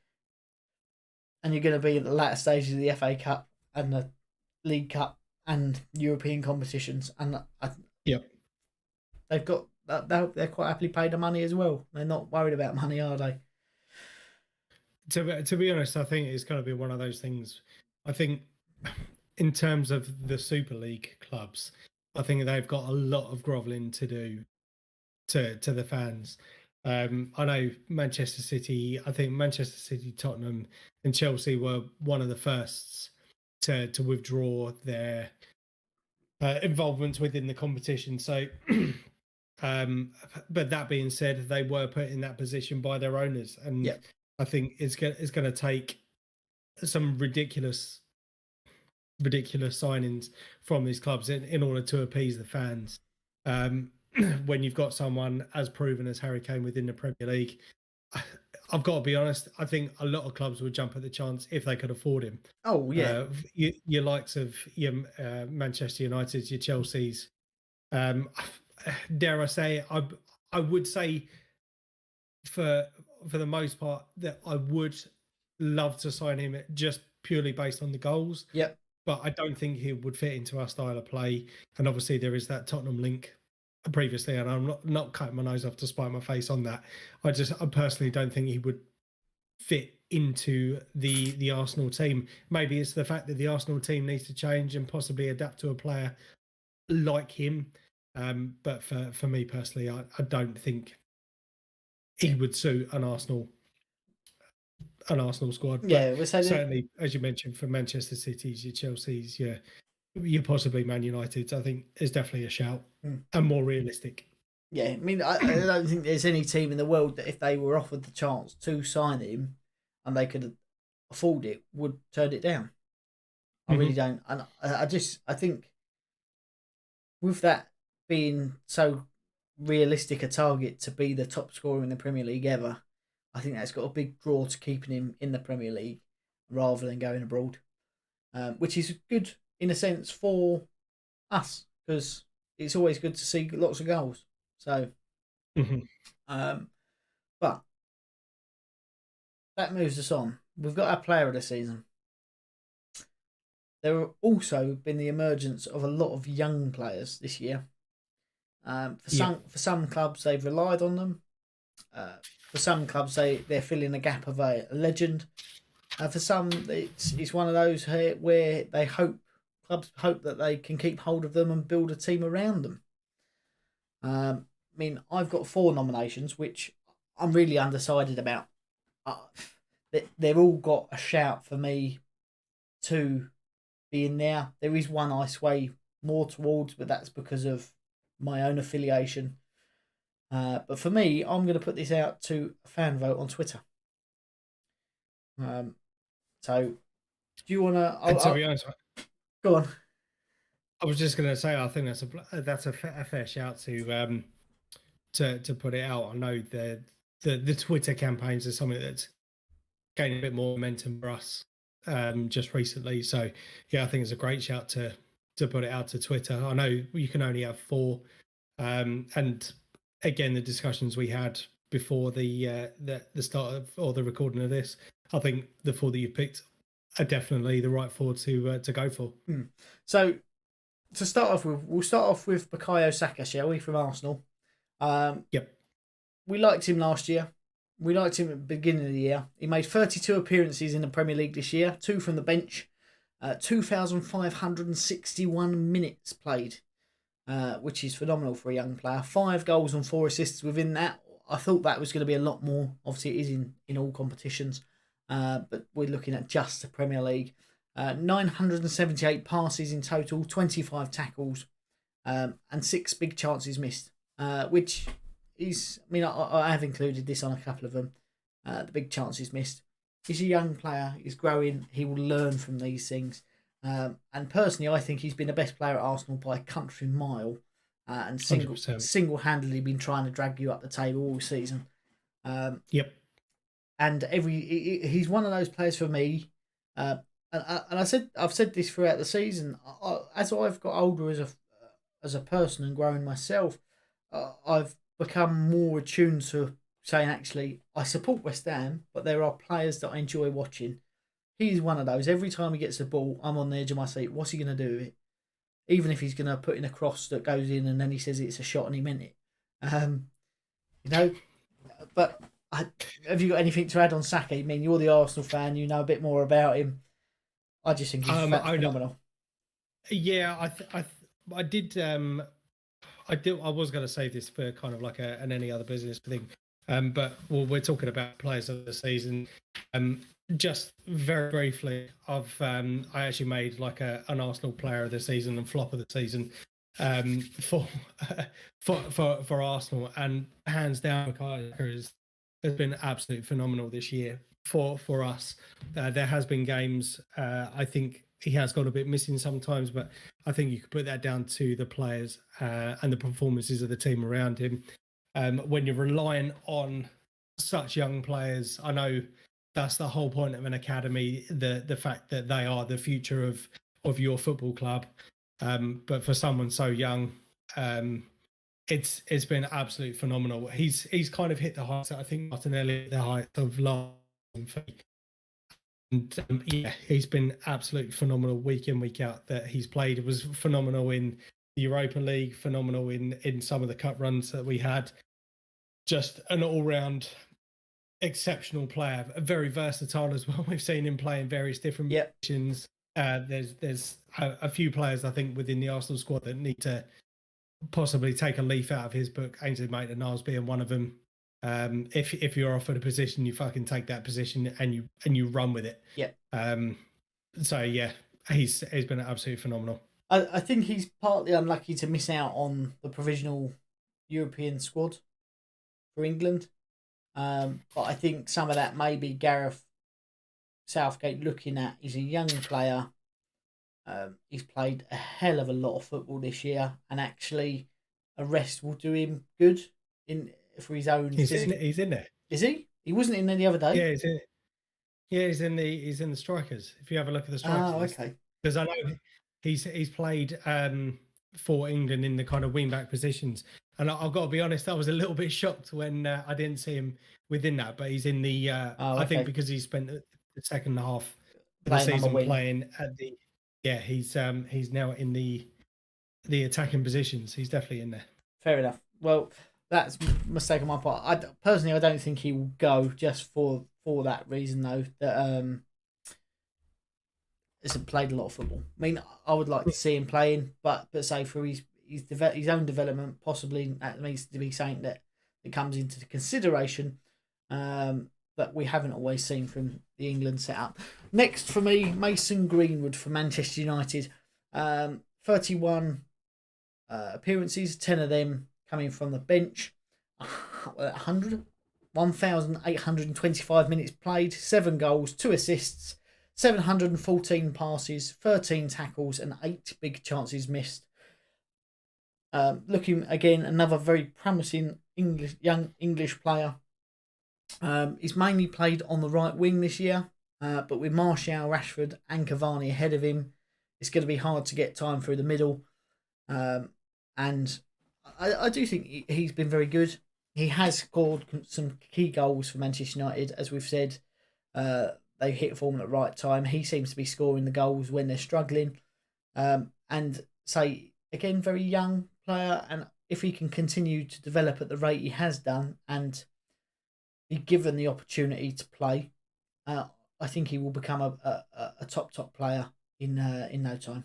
And you're going to be at the latter stages of the FA Cup and the League Cup and European competitions. And they've got they're quite happily paid the money as well. They're not worried about money, are they? To be honest, I think it's going to be one of those things. I think in terms of the Super League clubs, I think they've got a lot of grovelling to do to the fans. I know Manchester City, Tottenham and Chelsea were one of the firsts to withdraw their involvement within the competition. So, but that being said, they were put in that position by their owners. And I think it's going to take some ridiculous signings from these clubs in order to appease the fans. When you've got someone as proven as Harry Kane within the Premier League, I've got to be honest, I think a lot of clubs would jump at the chance if they could afford him. Oh, yeah. Your likes of your Manchester United, your Chelsea's. Dare I say, I would say for the most part that I would love to sign him just purely based on the goals. Yep. But I don't think he would fit into our style of play. And obviously there is that Tottenham link previously, and I'm not cutting my nose off to spite my face on that. I personally don't think he would fit into the Arsenal team. Maybe it's the fact that the Arsenal team needs to change and possibly adapt to a player like him. But for me personally, I don't think he would suit an Arsenal squad. Yeah, but certainly, as you mentioned, for Manchester City's, your Chelsea's, you're possibly Man United. I think is definitely a shout and more realistic. Yeah, I mean, I don't think there's any team in the world that if they were offered the chance to sign him and they could afford it, would turn it down. I really don't. And I think with that being so realistic a target to be the top scorer in the Premier League ever, I think that's got a big draw to keeping him in the Premier League rather than going abroad, which is good in a sense for us because it's always good to see lots of goals. So, but that moves us on. We've got our player of the season. There have also been the emergence of a lot of young players this year. For some clubs, they've relied on them. For some clubs, they're filling a gap of a legend. For some, it's one of those where clubs hope that they can keep hold of them and build a team around them. I mean, I've got 4 nominations, which I'm really undecided about. They've all got a shout for me to be in there. There is one I sway more towards, but that's because of my own affiliation. But for me, I'm going to put this out to a fan vote on Twitter. So, do you want to? To be honest, go on. I was just going to say, I think that's a fair shout to put it out. I know the Twitter campaigns are something that's gained a bit more momentum for us just recently. So yeah, I think it's a great shout to put it out to Twitter. I know you can only have 4, and again, the discussions we had before the start of or the recording of this, I think the 4 that you picked are definitely the right 4 to go for. So to start off with, we'll start off with Bakayo Sakashi, shall we, from Arsenal? Yep. We liked him last year. We liked him at the beginning of the year. He made 32 appearances in the Premier League this year, 2 from the bench, 2,561 minutes played, which is phenomenal for a young player. 5 goals and 4 assists within that. I thought that was going to be a lot more. Obviously, it is in all competitions, but we're looking at just the Premier League. 978 passes in total, 25 tackles, and 6 big chances missed, which he's. I mean, I have included this on a couple of them. The big chances missed. He's a young player. He's growing. He will learn from these things. And personally, I think he's been the best player at Arsenal by a country mile, and 100%. single-handedly been trying to drag you up the table all season. Yep. And he's one of those players for me. And I've said this throughout the season. As I've got older as a person and grown myself, I've become more attuned to saying, actually, I support West Ham, but there are players that I enjoy watching. He's one of those. Every time he gets the ball, I'm on the edge of my seat. What's he going to do with it? Even if he's going to put in a cross that goes in and then he says it's a shot and he meant it. But have you got anything to add on Saka? I mean, you're the Arsenal fan. You know a bit more about him. I just think he's phenomenal. Yeah, I did. I was going to say this for kind of like an any other business thing. But we're talking about players of the season. Just very briefly, I actually made like an Arsenal player of the season and flop of the season for Arsenal, and hands down, Bakayo Sakashi has been absolutely phenomenal this year for us. There has been games. I think he has got a bit missing sometimes, but I think you could put that down to the players and the performances of the team around him. When you're relying on such young players, I know that's the whole point of an academy, the fact that they are the future of your football club. But for someone so young, it's been absolutely phenomenal. He's kind of hit the heights that I think Martinelli, the height of last. And he's been absolutely phenomenal week in, week out that he's played. It was phenomenal in the Europa League, phenomenal in some of the cup runs that we had. Just an all-round exceptional player, very versatile as well. We've seen him play in various different positions. There's a few players I think within the Arsenal squad that need to possibly take a leaf out of his book. Ainsley Maitland-Niles being one of them. If you're offered a position, you fucking take that position and you run with it. So yeah, he's been absolutely phenomenal. I think he's partly unlucky to miss out on the provisional European squad for England. But I think some of that may be Gareth Southgate looking at. He's a young player. He's played a hell of a lot of football this year, and actually a rest will do him good for his own. He's in there. Is he? He wasn't in there the other day. Yeah, he's in. Yeah, he's in the strikers. If you have a look at the strikers, okay. Because I know he's played for England in the kind of wing back positions, and I've got to be honest, I was a little bit shocked when I didn't see him within that. But he's in the. I think because he spent the second half of the season playing at the. Yeah, he's now in the attacking positions. He's definitely in there. Fair enough. Well, that's a mistake on my part. I don't think he will go just for that reason, though. That hasn't played a lot of football. I mean, I would like to see him playing, but say for his own development, possibly that needs to be something that comes into the consideration. That we haven't always seen from the England setup. Next for me, Mason Greenwood for Manchester United. 31 appearances, 10 of them coming from the bench. 1,825 minutes played, 7 goals, 2 assists, 714 passes, 13 tackles, and 8 big chances missed. Looking again, another very promising young English player. He's mainly played on the right wing this year, but with Martial, Rashford and Cavani ahead of him, it's going to be hard to get time through the middle. And I do think he's been very good. He has scored some key goals for Manchester United, as we've said. They hit form at the right time. He seems to be scoring the goals when they're struggling. And say, again, very young player, and if he can continue to develop at the rate he has done and be given the opportunity to play, I think he will become a top player in no time.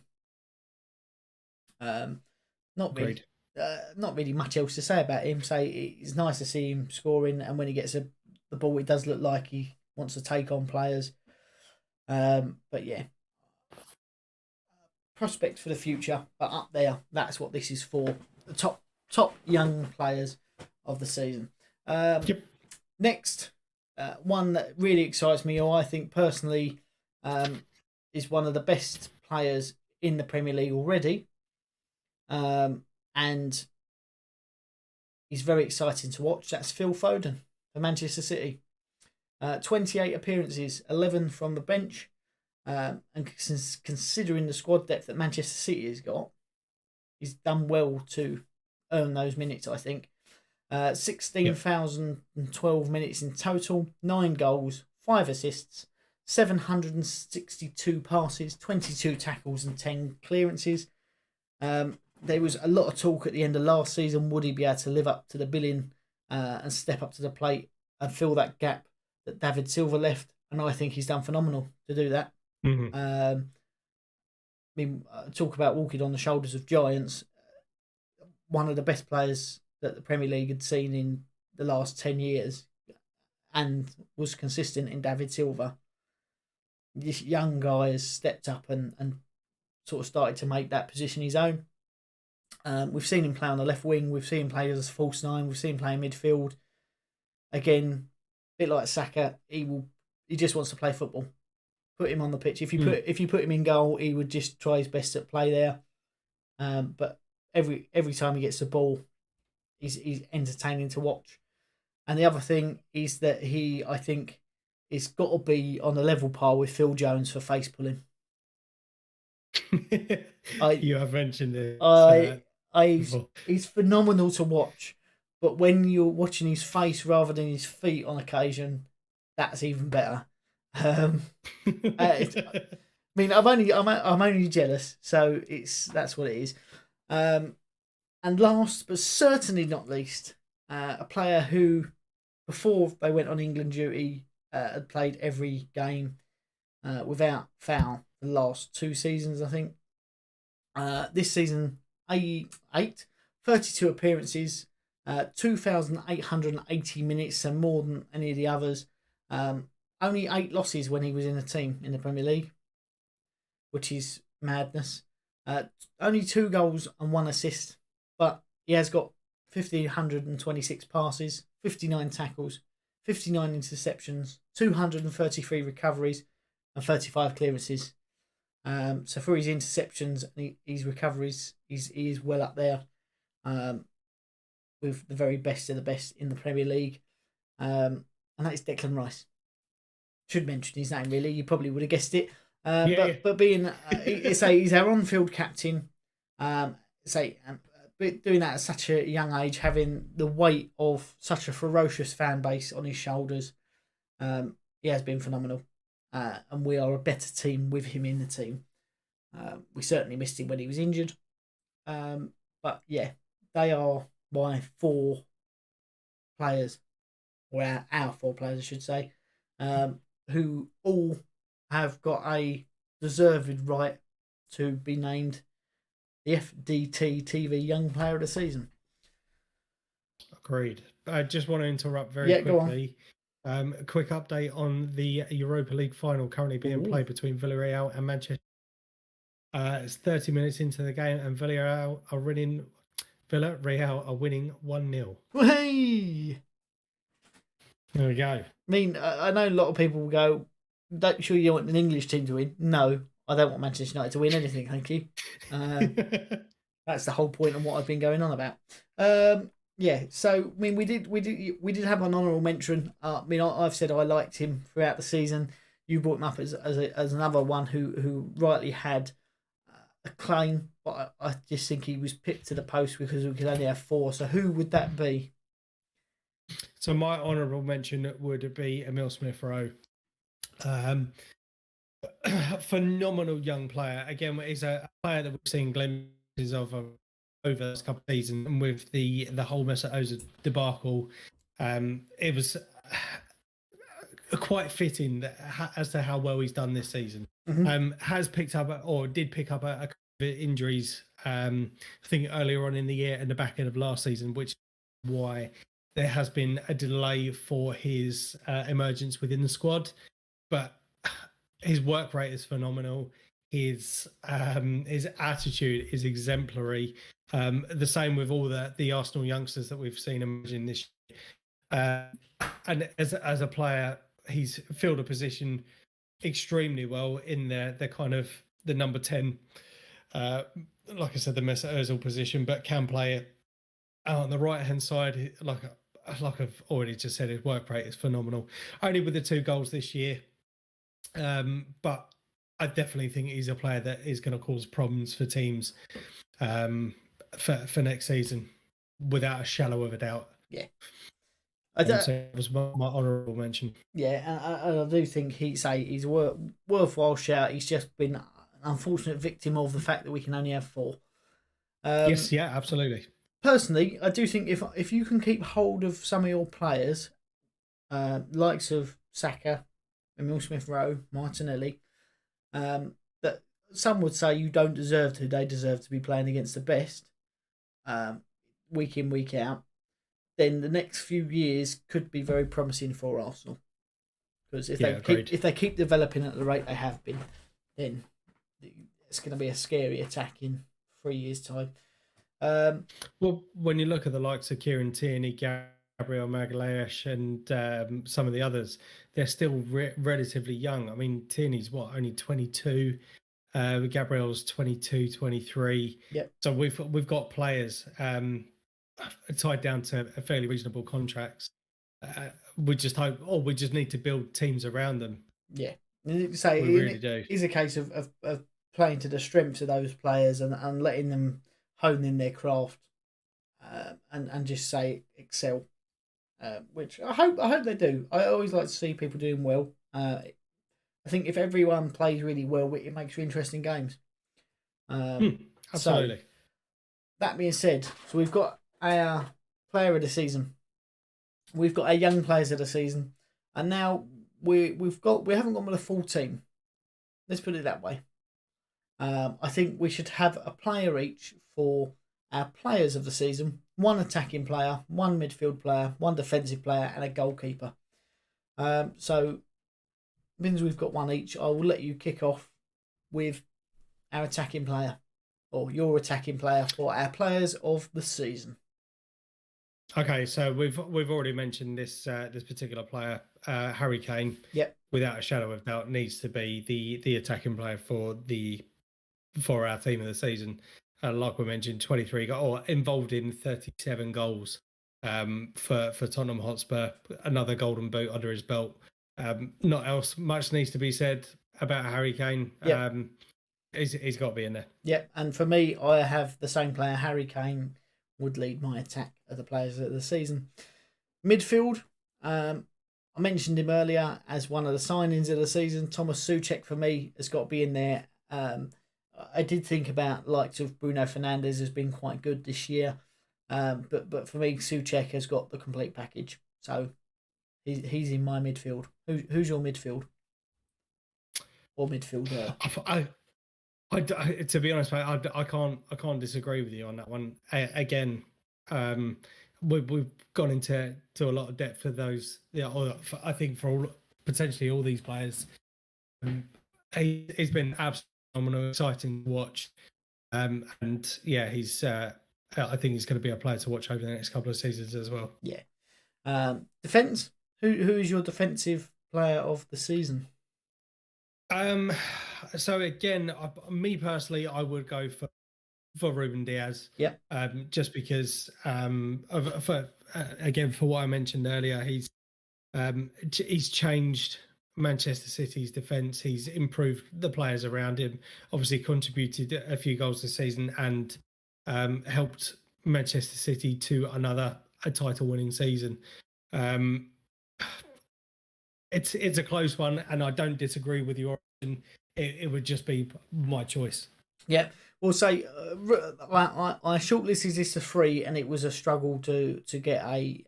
Not really much else to say about him. Say it's nice to see him scoring, and when he gets the ball, it does look like he wants to take on players. But yeah, prospect for the future. But up there, that's what this is for. The top young players of the season. Yep. Next, one that really excites me, or I think personally is one of the best players in the Premier League already. And he's very exciting to watch. That's Phil Foden for Manchester City. 28 appearances, 11 from the bench. And considering the squad depth that Manchester City has got, he's done well to earn those minutes, I think. 16,012 minutes in total, 9 goals, 5 assists, 762 passes, 22 tackles and 10 clearances. There was a lot of talk at the end of last season. Would he be able to live up to the billing and step up to the plate and fill that gap that David Silva left? And I think he's done phenomenal to do that. Mm-hmm. Talk about walking on the shoulders of giants. One of the best players that the Premier League had seen in the last 10 years and was consistent in David Silva. This young guy has stepped up and sort of started to make that position his own. We've seen him play on the left wing. We've seen him play as a false nine. We've seen him play in midfield. Again, a bit like Saka, he just wants to play football. Put him on the pitch. If you put him in goal, he would just try his best to play there. But every time he gets the ball, he's entertaining to watch. And the other thing is that he, I think, is got to be on a level par with Phil Jones for face pulling. You have mentioned it. He's phenomenal to watch, but when you're watching his face rather than his feet on occasion, that's even better. I'm only jealous, so that's what it is. And last but certainly not least, a player who, before they went on England duty, had played every game without foul the last 2 seasons, I think. This season, 32 appearances, 2,880 minutes, and more than any of the others. Only 8 losses when he was in a team in the Premier League, which is madness. Only 2 goals and 1 assist, but he has got 1,526 passes, 59 tackles, 59 interceptions, 233 recoveries, and 35 clearances. So for his interceptions and his recoveries, he is well up there with the very best of the best in the Premier League. And that is Declan Rice. Should mention his name, really. You probably would have guessed it. But being, he's our on-field captain, doing that at such a young age, having the weight of such a ferocious fan base on his shoulders, he has been phenomenal. And we are a better team with him in the team. We certainly missed him when he was injured. But yeah, they are my 4 players, or our 4 players, I should say, who all have got a deserved right to be named the FDT-TV Young Player of the Season. Agreed. I just want to interrupt very quickly. A quick update on the Europa League final currently being played between Villarreal and Manchester. It's 30 minutes into the game, and Villarreal are winning 1-0. Hey! There we go. I mean, I know a lot of people will go, "Don't sure you want an English team to win?" No, I don't want Manchester United to win anything. Thank you. That's the whole point of what I've been going on about. Yeah, so I mean, we did have an honourable mention. I've said I liked him throughout the season. You brought him up as another one who rightly had a claim, but I just think he was picked to the post because we could only have 4. So who would that be? So my honourable mention would be Emil Smith-Rowe. Phenomenal young player. Again, he's a player that we've seen glimpses of over this couple of seasons, and with the whole Mesut Ozil debacle, it was quite fitting as to how well he's done this season. Mm-hmm. Has picked up or did pick up a couple of injuries, I think earlier on in the year and the back end of last season, which is why there has been a delay for his emergence within the squad. But his work rate is phenomenal. his attitude is exemplary. The same with all the Arsenal youngsters that we've seen emerging this year. And as a player, he's filled a position extremely well in the kind of the number 10. Like I said, the Mesut Ozil position, but can play it out on the right hand side. Like I've already just said, his work rate is phenomenal. Only with the 2 goals this year, but I definitely think he's a player that is going to cause problems for teams for next season, without a shadow of a doubt. Yeah. It was my honourable mention. Yeah, and I do think he's a worthwhile shout. He's just been an unfortunate victim of the fact that we can only have 4. Yes, yeah, absolutely. Personally, I do think if you can keep hold of some of your players, likes of Saka, Emil Smith-Rowe, Martinelli, that some would say you don't deserve to. They deserve to be playing against the best, week in, week out. Then the next few years could be very promising for Arsenal. Because if they keep developing at the rate they have been, then it's going to be a scary attack in 3 years' time. Well, when you look at the likes of Kieran Tierney, Gabriel Magalhaes, and some of the others, they're still relatively young. I mean, Tierney's only 22. Gabriel's 22, 23. Yep. So we've got players tied down to a fairly reasonable contracts. We just need to build teams around them. Yeah, so we really do. It's a case of playing to the strengths of those players and letting them hone in their craft, and just say excel, which I hope they do. I always like to see people doing well. I think if everyone plays really well, it makes for interesting games. Absolutely. So, that being said, so we've got our player of the season, we've got our young players of the season, and now we haven't gone with a full team. Let's put it that way. I think we should have a player each for our players of the season: 1 attacking player, 1 midfield player, 1 defensive player, and a goalkeeper. So, means we've got 1 each. I will let you kick off with our attacking player, or your attacking player for our players of the season. Okay, so we've already mentioned this particular player, Harry Kane. Yep. Without a shadow of doubt, needs to be the attacking player for our team of the season. Like we mentioned, 23 or involved in 37 goals for Tottenham Hotspur. Another golden boot under his belt. Not much needs to be said about Harry Kane. Yep. He's got to be in there. Yep, and for me, I have the same player. Harry Kane would lead my attack of the players of the season. Midfield, I mentioned him earlier as one of the signings of the season. Thomas Souček for me has got to be in there. I did think about likes of Bruno Fernandes has been quite good this year, but for me, Souček has got the complete package. So he's in my midfield. Who's your midfield or midfielder? To be honest, mate, I can't disagree with you on that one. Again, we've gone into a lot of depth for those. Yeah, I think for potentially all these players, he's been absolutely phenomenal, exciting to watch. And yeah, he's. I think he's going to be a player to watch over the next couple of seasons as well. Yeah. Defense. Who is your defensive player of the season? So again, me personally, I would go for Ruben Diaz. Yeah. Just because for what I mentioned earlier, he's changed Manchester City's defence. He's improved the players around him. Obviously, contributed a few goals this season and helped Manchester City to a title-winning season. It's a close one, and I don't disagree with your opinion. It would just be my choice. Yeah, we'll say I shortlisted this to 3, and it was a struggle to get a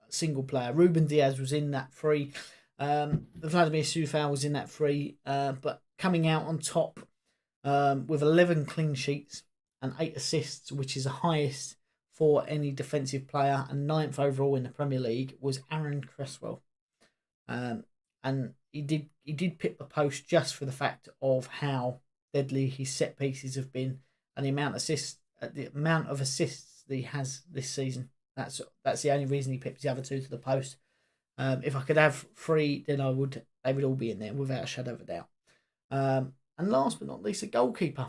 single player. Ruben Diaz was in that 3. Vladimir Coufal was in that 3, but coming out on top with 11 clean sheets and 8 assists, which is the highest for any defensive player, and 9th overall in the Premier League, was Aaron Cresswell. And he did pick the post just for the fact of how deadly his set pieces have been, and the amount of assists that he has this season. That's the only reason he picked the other two to the post. If I could have 3, then they would all be in there without a shadow of a doubt. And last but not least, a goalkeeper.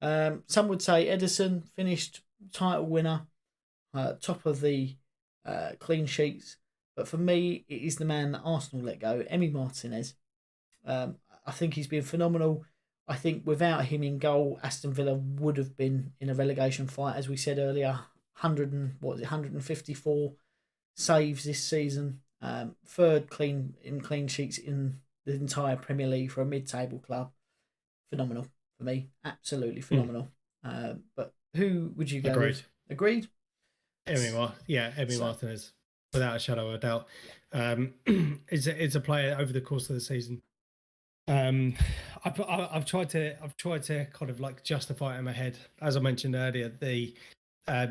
Some would say Ederson, finished title winner, top of the clean sheets. But for me, it is the man that Arsenal let go, Emil Martinez. I think he's been phenomenal. I think without him in goal, Aston Villa would have been in a relegation fight, as we said earlier. 154 saves this season. Third clean sheets in the entire Premier League for a mid-table club. Phenomenal for me, absolutely phenomenal. But who would you go with? Agreed. Emil Martinez, without a shadow of a doubt. It's a player over the course of the season. I've tried to kind of like justify it in my head, as I mentioned earlier.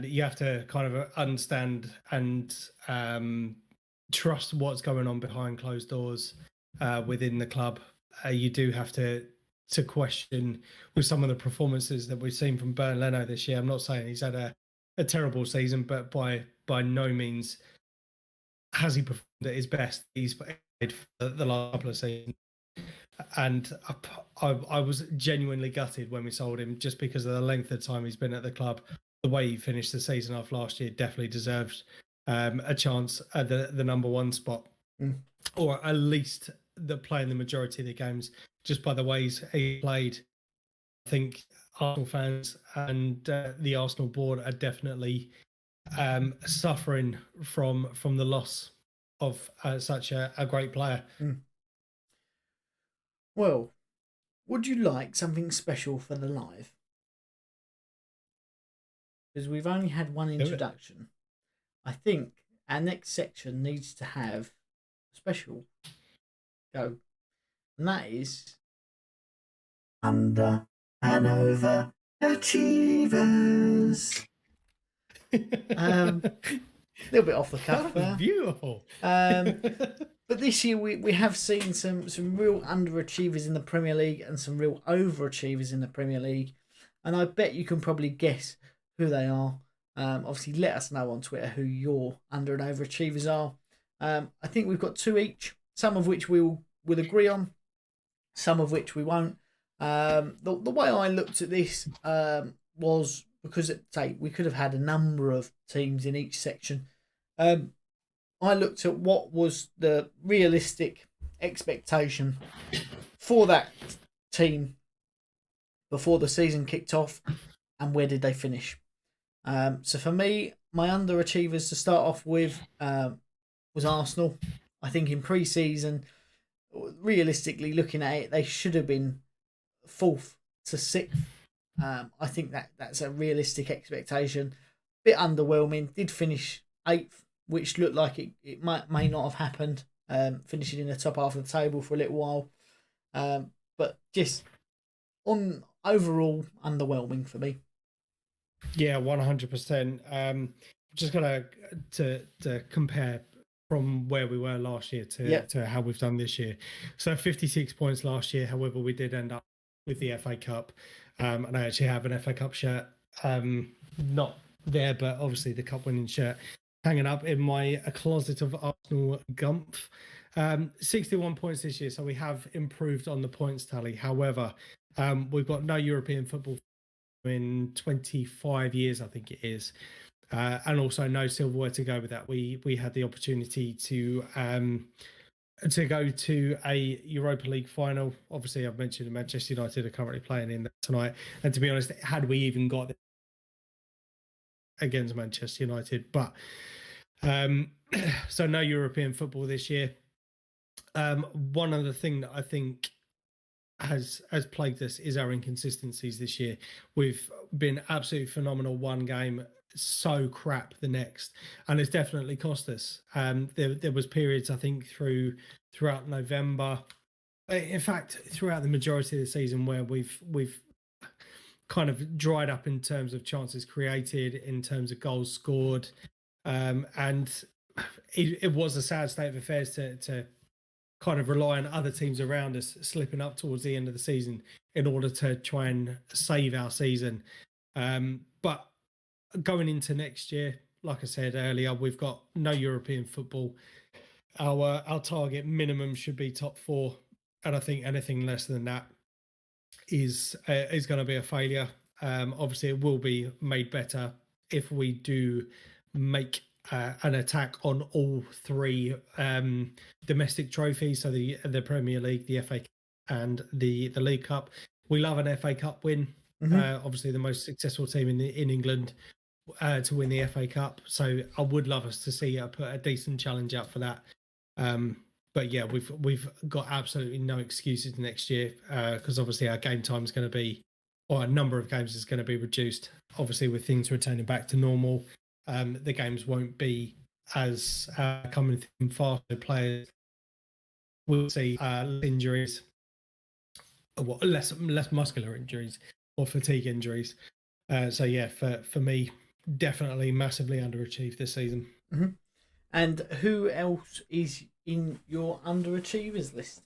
You have to kind of understand and trust what's going on behind closed doors within the club. You do have to question with some of the performances that we've seen from Bernd Leno this year. I'm not saying he's had a terrible season, but by no means has he performed at his best. He's played for the last couple of seasons. And I was genuinely gutted when we sold him, just because of the length of time he's been at the club. The way he finished the season off last year definitely deserves a chance at the number one spot, or at least playing the majority of the games, just by the ways he played. I think Arsenal fans and the Arsenal board are definitely suffering from the loss of such a great player. Well, would you like something special for the live? Because we've only had one introduction. I think our next section needs to have a special go. And that is Under and Over Achievers. A little bit off the cuff there. Beautiful. But this year we have seen some real underachievers in the Premier League and some real overachievers in the Premier League. And I bet you can probably guess who they are. Obviously, let us know on Twitter who your under and overachievers are. I think we've got 2 each, some of which we'll agree on, some of which we won't. The way I looked at this was because we could have had a number of teams in each section. I looked at what was the realistic expectation for that team before the season kicked off, and where did they finish. So for me, my underachievers to start off with was Arsenal. I think in pre-season, realistically looking at it, they should have been 4th to 6th. I think that's a realistic expectation. Bit underwhelming. Did finish 8th, which looked like it may not have happened. Finishing in the top half of the table for a little while. But just on overall underwhelming for me. Yeah, 100%. Just gonna to compare from where we were last year to how we've done this year. So 56 points last year. However, we did end up with the FA Cup. And I actually have an FA Cup shirt, not there, but obviously the cup winning shirt hanging up in my closet of Arsenal gumph. 61 points this year, so we have improved on the points tally. However, we've got no European football in 25 years, I think it is, and also no silverware to go with that. We had the opportunity to go to a Europa League final. Obviously, I've mentioned Manchester United are currently playing in that tonight, and to be honest, had we even got against Manchester United, but so no European football this year. One other thing that I think has plagued us is our inconsistencies this year. We've been absolutely phenomenal one game, so crap the next, and it's definitely cost us. There was periods, I think, throughout November, in fact throughout the majority of the season, where we've kind of dried up in terms of chances created, in terms of goals scored, and it was a sad state of affairs to kind of rely on other teams around us slipping up towards the end of the season in order to try and save our season. But going into next year, like I said earlier, we've got no European football. Our target minimum should be top 4, and I think anything less than that is going to be a failure. Obviously, it will be made better if we do make an attack on all 3 domestic trophies, so the Premier League, the FA Cup, and the League Cup. We love an FA Cup win. Obviously, the most successful team in England to win the FA Cup. So I would love us to see put a decent challenge out for that. But yeah, we've got absolutely no excuses next year because obviously our game time is going to be, or a number of games is going to be reduced. Obviously, with things returning back to normal, the games won't be as coming from faster players. We'll see injuries, less muscular injuries or fatigue injuries. So yeah, for me, definitely massively underachieved this season. And who else is in your underachievers list?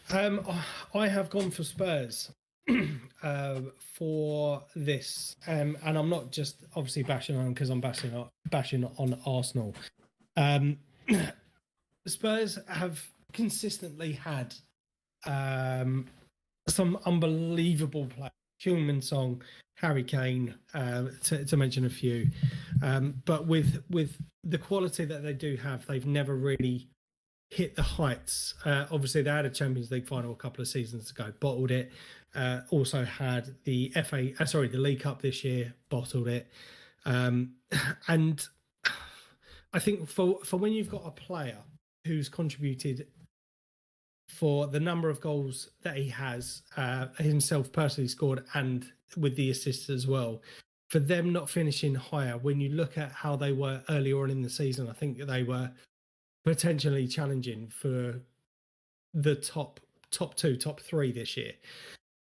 I have gone for Spurs for this, and I'm not just obviously bashing on because I'm bashing on Arsenal. Spurs have consistently had some unbelievable players. Heung-min Son, Harry Kane, to mention a few. But with the quality that they do have, they've never really hit the heights. Obviously, they had a Champions League final a couple of seasons ago, bottled it. Also had the the League Cup this year, bottled it. And I think for when you've got a player who's contributed for the number of goals that he has himself personally scored and with the assists as well, for them not finishing higher, when you look at how they were earlier on in the season, I think they were potentially challenging for the top 2, top 3 this year.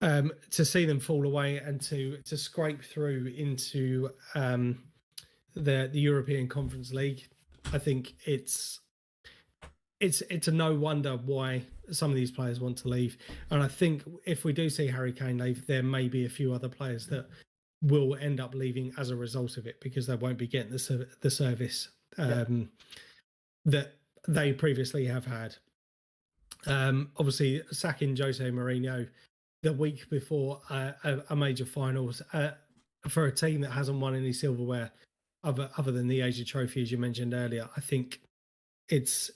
To see them fall away and to scrape through into the European Conference League, I think it's a no wonder why some of these players want to leave. And I think if we do see Harry Kane leave, there may be a few other players that will end up leaving as a result of it because they won't be getting the service that they previously have had. Obviously, sacking Jose Mourinho the week before a major finals for a team that hasn't won any silverware other than the Asia Trophy, as you mentioned earlier, I think it's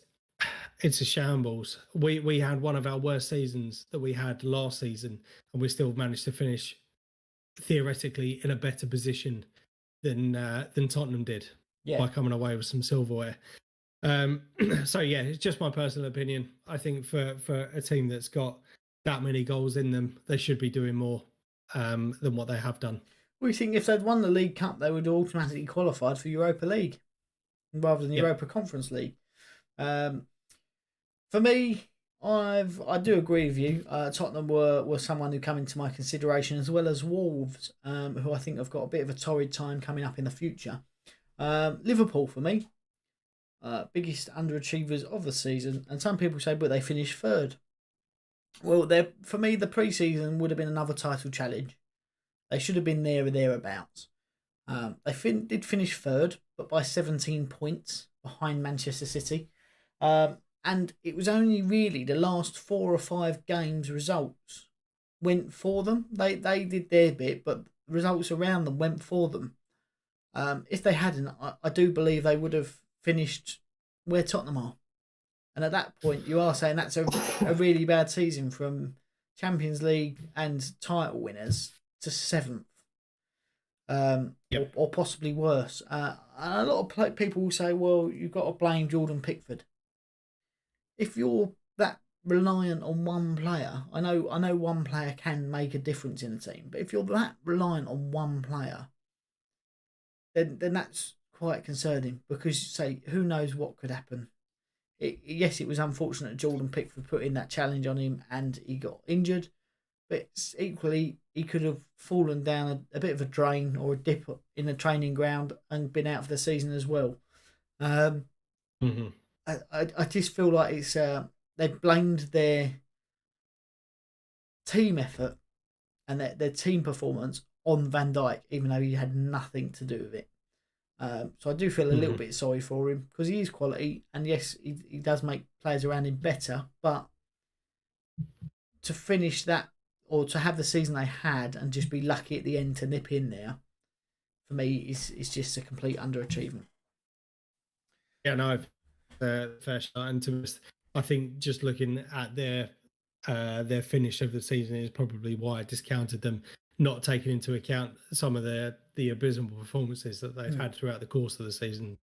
a shambles. We had one of our worst seasons that we had last season, and we still managed to finish theoretically in a better position than Tottenham did by coming away with some silverware. So yeah, it's just my personal opinion. I think for a team that's got that many goals in them, they should be doing more than what they have done. We think if they'd won the League Cup, they would have automatically qualified for Europa League rather than Europa Conference League. For me, I do agree with you. Tottenham were someone who come into my consideration, as well as Wolves, who I think have got a bit of a torrid time coming up in the future. Liverpool, for me, biggest underachievers of the season. And some people say, but they finished 3rd. Well, for me, the pre-season would have been another title challenge. They should have been there or thereabouts. They did finish 3rd, but by 17 points behind Manchester City. And it was only really the last 4 or 5 games results went for them. They did their bit, but results around them went for them. If they hadn't, I do believe they would have finished where Tottenham are. And at that point, you are saying that's a really bad season from Champions League and title winners to 7th. Or possibly worse. And a lot of people will say, well, you've got to blame Jordan Pickford. If you're that reliant on one player, I know one player can make a difference in a team, but if you're that reliant on one player, then that's quite concerning because, say, who knows what could happen. Yes, it was unfortunate Jordan Pickford put in that challenge on him and he got injured, but equally he could have fallen down a bit of a drain or a dip in the training ground and been out for the season as well. I just feel like it's they've blamed their team effort and their team performance on Van Dijk, even though he had nothing to do with it. So I do feel a little bit sorry for him because he is quality, and yes, he does make players around him better. But to finish that, or to have the season they had and just be lucky at the end to nip in there, for me, is just a complete underachievement. Yeah, no, fair shot. And to be honest, I think just looking at their finish of the season is probably why I discounted them, not taking into account some of the abysmal performances that they've had throughout the course of the season.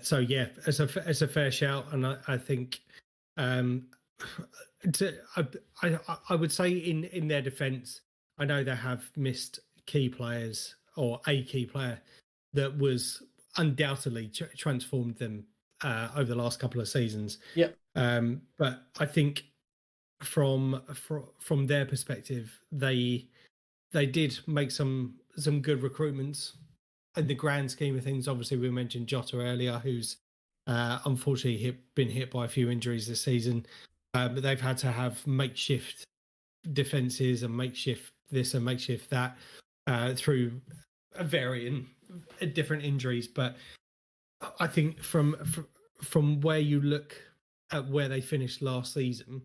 So yeah, it's a fair shout, and I think I would say in their defence, I know they have missed key players or a key player that was undoubtedly transformed them over the last couple of seasons. Yep. But I think from their perspective, they did make some good recruitments in the grand scheme of things. Obviously, we mentioned Jota earlier, who's unfortunately been hit by a few injuries this season. But they've had to have makeshift defences and makeshift this and makeshift that through varying different injuries. But I think from where you look at where they finished last season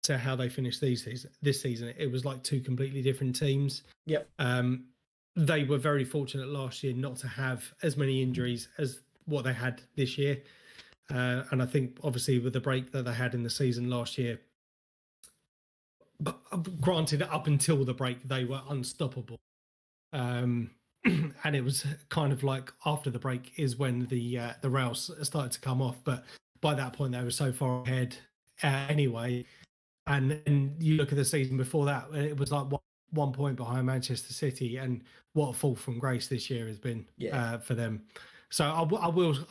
to how they finished this season, it was like two completely different teams. Yep. They were very fortunate last year not to have as many injuries as what they had this year. And I think obviously with the break that they had in the season last year, but granted up until the break, they were unstoppable. And it was kind of like after the break is when the rails started to come off. But by that point, they were so far ahead anyway. And then you look at the season before that, it was like 1 point behind Manchester City, and what a fall from grace this year has been for them. So I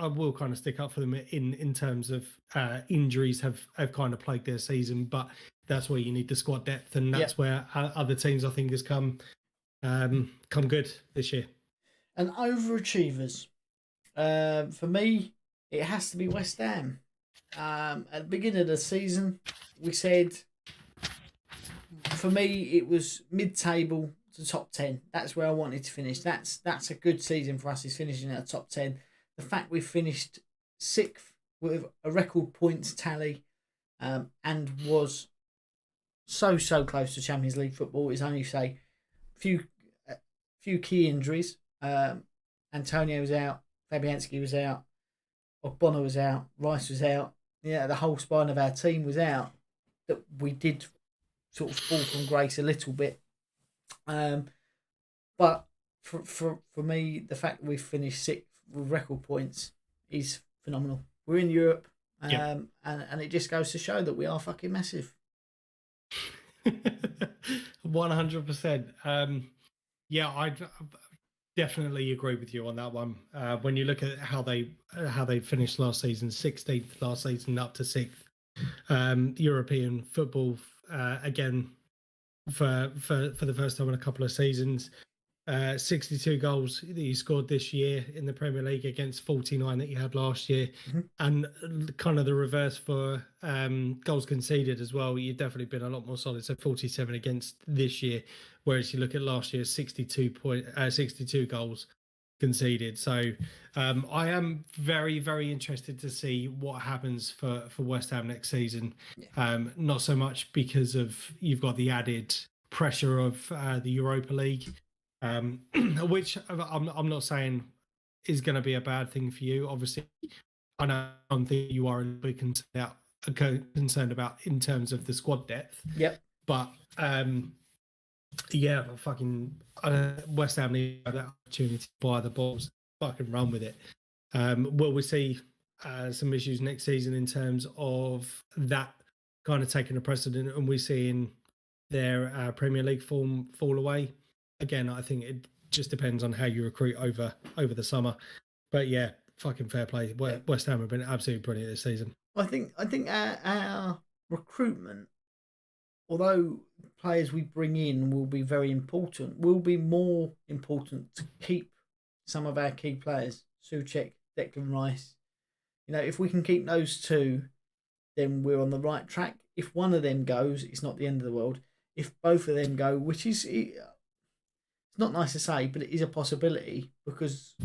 will kind of stick up for them in terms of injuries have kind of plagued their season, but that's where you need the squad depth, and that's where other teams I think has come good this year. And overachievers, for me, it has to be West Ham. At the beginning of the season, we said, for me, it was mid-table to top 10. That's where I wanted to finish. That's a good season for us, is finishing at a top 10. The fact we finished 6th with a record points tally and was so close to Champions League football is only, say, few key injuries. Antonio was out, Fabianski was out, Ogbonna was out, Rice was out. Yeah, the whole spine of our team was out. That we did sort of fall from grace a little bit. But for me, the fact that we finished 6th with record points is phenomenal. We're in Europe, and it just goes to show that we are fucking massive. 100%. Yeah, I definitely agree with you on that one. When you look at how they finished last season, 16th last season up to 6th. European football again for the first time in a couple of seasons. 62 goals that you scored this year in the Premier League against 49 that you had last year, and kind of the reverse for goals conceded as well. You've definitely been a lot more solid. So 47 against this year, whereas you look at last year's 62 goals conceded. So I am very, very interested to see what happens for West Ham next season. Not so much because of you've got the added pressure of the Europa League, which I'm not saying is going to be a bad thing for you. Obviously, I know one thing you are a bit concerned about in terms of the squad depth. Yep. But West Ham need that opportunity to buy the balls, fucking run with it. Will we see some issues next season in terms of that kind of taking a precedent, and we seeing their Premier League form fall away? Again, I think it just depends on how you recruit over the summer. But yeah, fucking fair play. West Ham have been absolutely brilliant this season. I think our recruitment, although players we bring in will be very important, will be more important to keep some of our key players. Souček, Declan Rice, if we can keep those two, then we're on the right track. If one of them goes, it's not the end of the world. If both of them go, which is, it's not nice to say, but it is a possibility because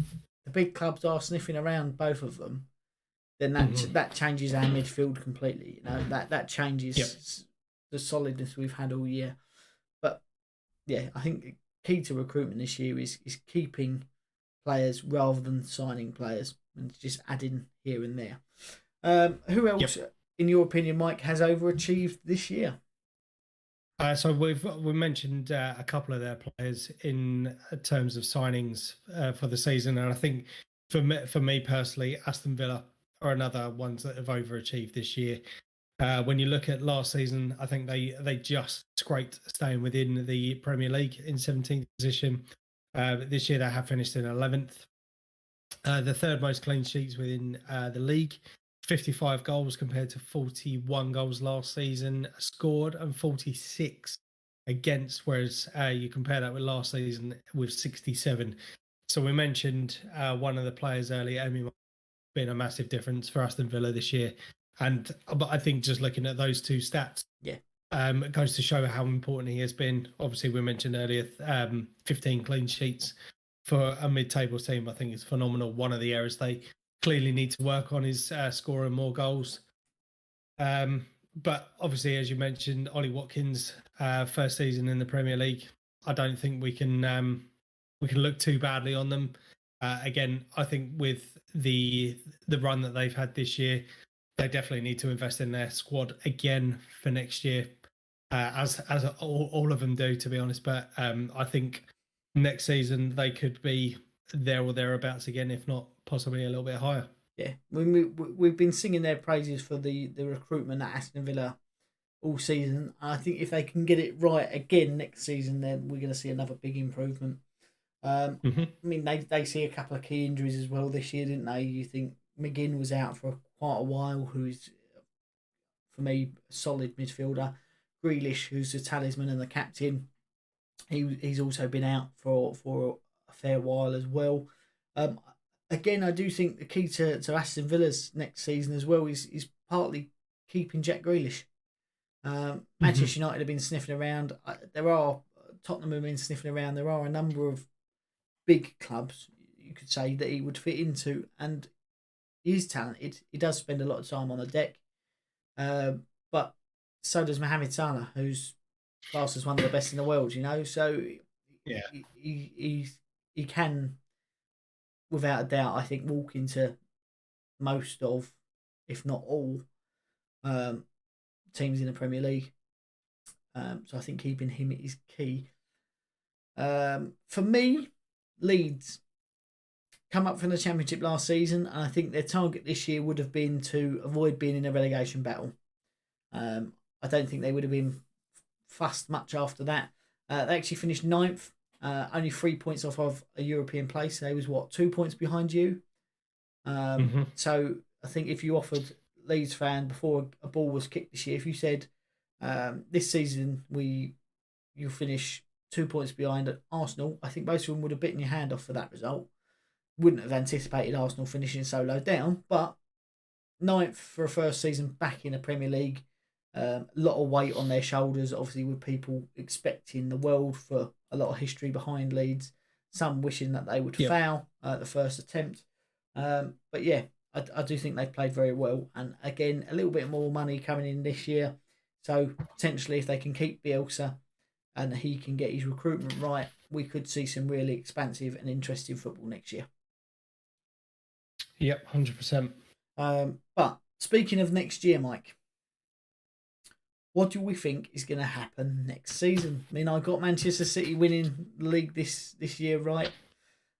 the big clubs are sniffing around both of them, then that changes our midfield completely. That changes the solidness we've had all year. But yeah, I think the key to recruitment this year is keeping players rather than signing players and just adding here and there. Who else, in your opinion, Mike, has overachieved this year? So we mentioned a couple of their players in terms of signings for the season, and I think for me personally, Aston Villa are another ones that have overachieved this year. When you look at last season, I think they just scraped staying within the Premier League in 17th position. This year they have finished in 11th. The third most clean sheets within the league. 55 goals compared to 41 goals last season scored and 46 against, whereas you compare that with last season with 67. So we mentioned one of the players earlier, Emil, being a massive difference for Aston Villa this year. But I think just looking at those two stats, it goes to show how important he has been. Obviously, we mentioned earlier 15 clean sheets for a mid-table team. I think it's phenomenal. One of the areas they clearly need to work on is scoring more goals. But obviously, as you mentioned, Ollie Watkins, first season in the Premier League. I don't think we can look too badly on them. Again, I think with the run that they've had this year, they definitely need to invest in their squad again for next year, as all of them do, to be honest. But I think next season they could be there or thereabouts again, if not possibly a little bit higher. Yeah, we've been singing their praises for the recruitment at Aston Villa all season. I think if they can get it right again next season, then we're going to see another big improvement. I mean, they see a couple of key injuries as well this year, didn't they? You think McGinn was out for quite a while, who's, for me, a solid midfielder. Grealish, who's the talisman and the captain, he's also been out for a fair while as well. Again, I do think the key to Aston Villa's next season as well is partly keeping Jack Grealish. Manchester United have been sniffing around. Tottenham have been sniffing around. There are a number of big clubs, you could say, that he would fit into, and he's talented. He does spend a lot of time on the deck, but so does Mohamed Salah, who's classed as one of the best in the world. So he can, without a doubt, I think, walk into most of, if not all, teams in the Premier League. So I think keeping him is key. For me, Leeds come up from the Championship last season, and I think their target this year would have been to avoid being in a relegation battle. I don't think they would have been fussed much after that. They actually finished 9th, only 3 points off of a European place. They was 2 points behind you. So I think if you offered Leeds fan before a ball was kicked this year, if you said this season you'll finish 2 points behind Arsenal, I think most of them would have bitten your hand off for that result. Wouldn't have anticipated Arsenal finishing so low down, but 9th for a first season back in the Premier League. A lot of weight on their shoulders, obviously, with people expecting the world for a lot of history behind Leeds. Some wishing that they would fail at the first attempt. But yeah, I do think they've played very well. And again, a little bit more money coming in this year. So potentially, if they can keep Bielsa and he can get his recruitment right, we could see some really expansive and interesting football next year. Yep, 100%. But speaking of next year, Mike, what do we think is going to happen next season? I mean, I got Manchester City winning the league this year, right?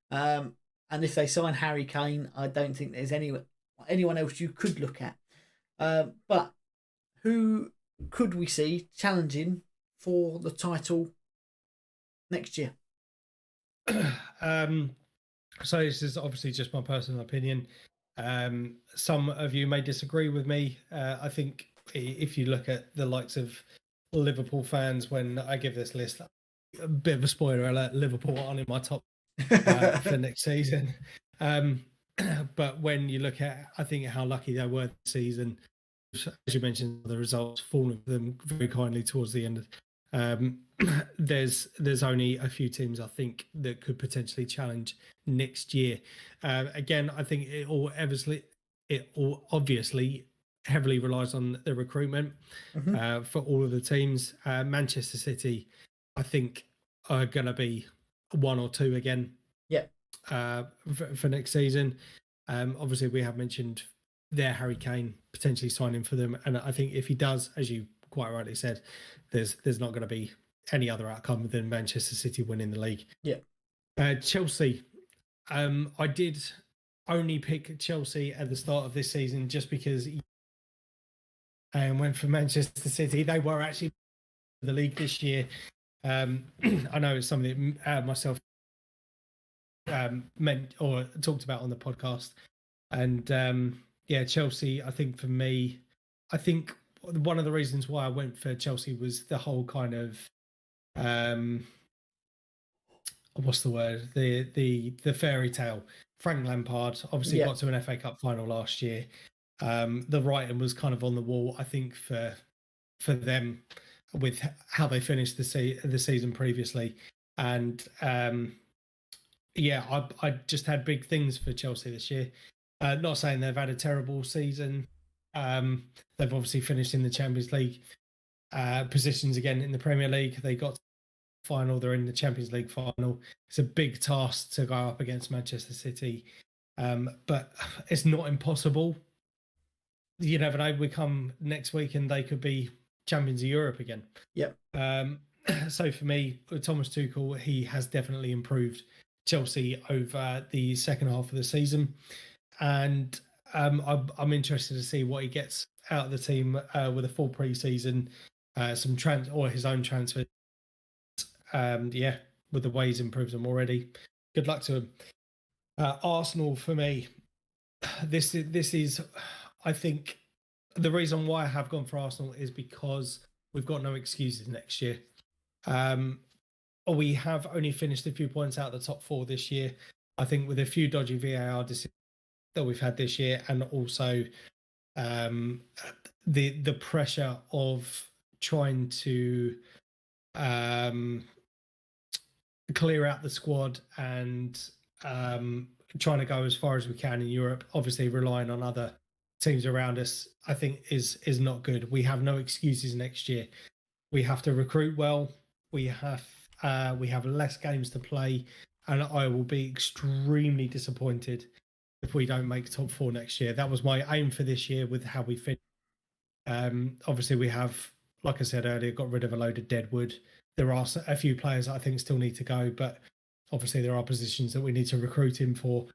And if they sign Harry Kane, I don't think there's anyone else you could look at. But who could we see challenging for the title next year? So this is obviously just my personal opinion. Some of you may disagree with me. I think if you look at the likes of Liverpool fans, when I give this list, a bit of a spoiler alert, Liverpool aren't in my top for next season. But when you look at, I think, how lucky they were this season, as you mentioned, the results falling for them very kindly towards the end. There's only a few teams I think that could potentially challenge next year. Again, I think it all obviously heavily relies on the recruitment for all of the teams. Manchester City, I think, are going to be one or two again. Yeah. For next season. Obviously, we have mentioned their Harry Kane potentially signing for them, and I think if he does, as you quite rightly said, there's not going to be any other outcome than Manchester City winning the league. Yeah. Chelsea, I did only pick Chelsea at the start of this season just because went for Manchester City. They were actually the league this year. I know it's something that myself meant or talked about on the podcast, and Chelsea, I think for me, I think one of the reasons why I went for Chelsea was the whole kind of what's the word, the fairy tale. Frank Lampard obviously got to an FA Cup final last year. The writing was kind of on the wall, I think, for them with how they finished the season previously, and I just had big things for Chelsea this year. Not saying they've had a terrible season. They've obviously finished in the Champions League positions again in the Premier League. They got to the final. They're in the Champions League final. It's a big task to go up against Manchester City, but it's not impossible. You never know. We come next week and they could be champions of Europe again. Yep. So for me, Thomas Tuchel, he has definitely improved Chelsea over the second half of the season, and I'm interested to see what he gets out of the team with a full pre-season, some his own transfer. With the way he's improved them already. Good luck to him. Arsenal for me, this is, I think, the reason why I have gone for Arsenal is because we've got no excuses next year. We have only finished a few points out of the top four this year. I think with a few dodgy VAR decisions that we've had this year, and also the pressure of trying to clear out the squad and trying to go as far as we can in Europe, obviously relying on other teams around us, I think is not good. We have no excuses next year. We have to recruit well. We have less games to play, and I will be extremely disappointed if we don't make top four next year. That was my aim for this year with how we fit. Obviously, we have, like I said earlier, got rid of a load of dead wood. There are a few players that I think still need to go, but obviously there are positions that we need to recruit in for.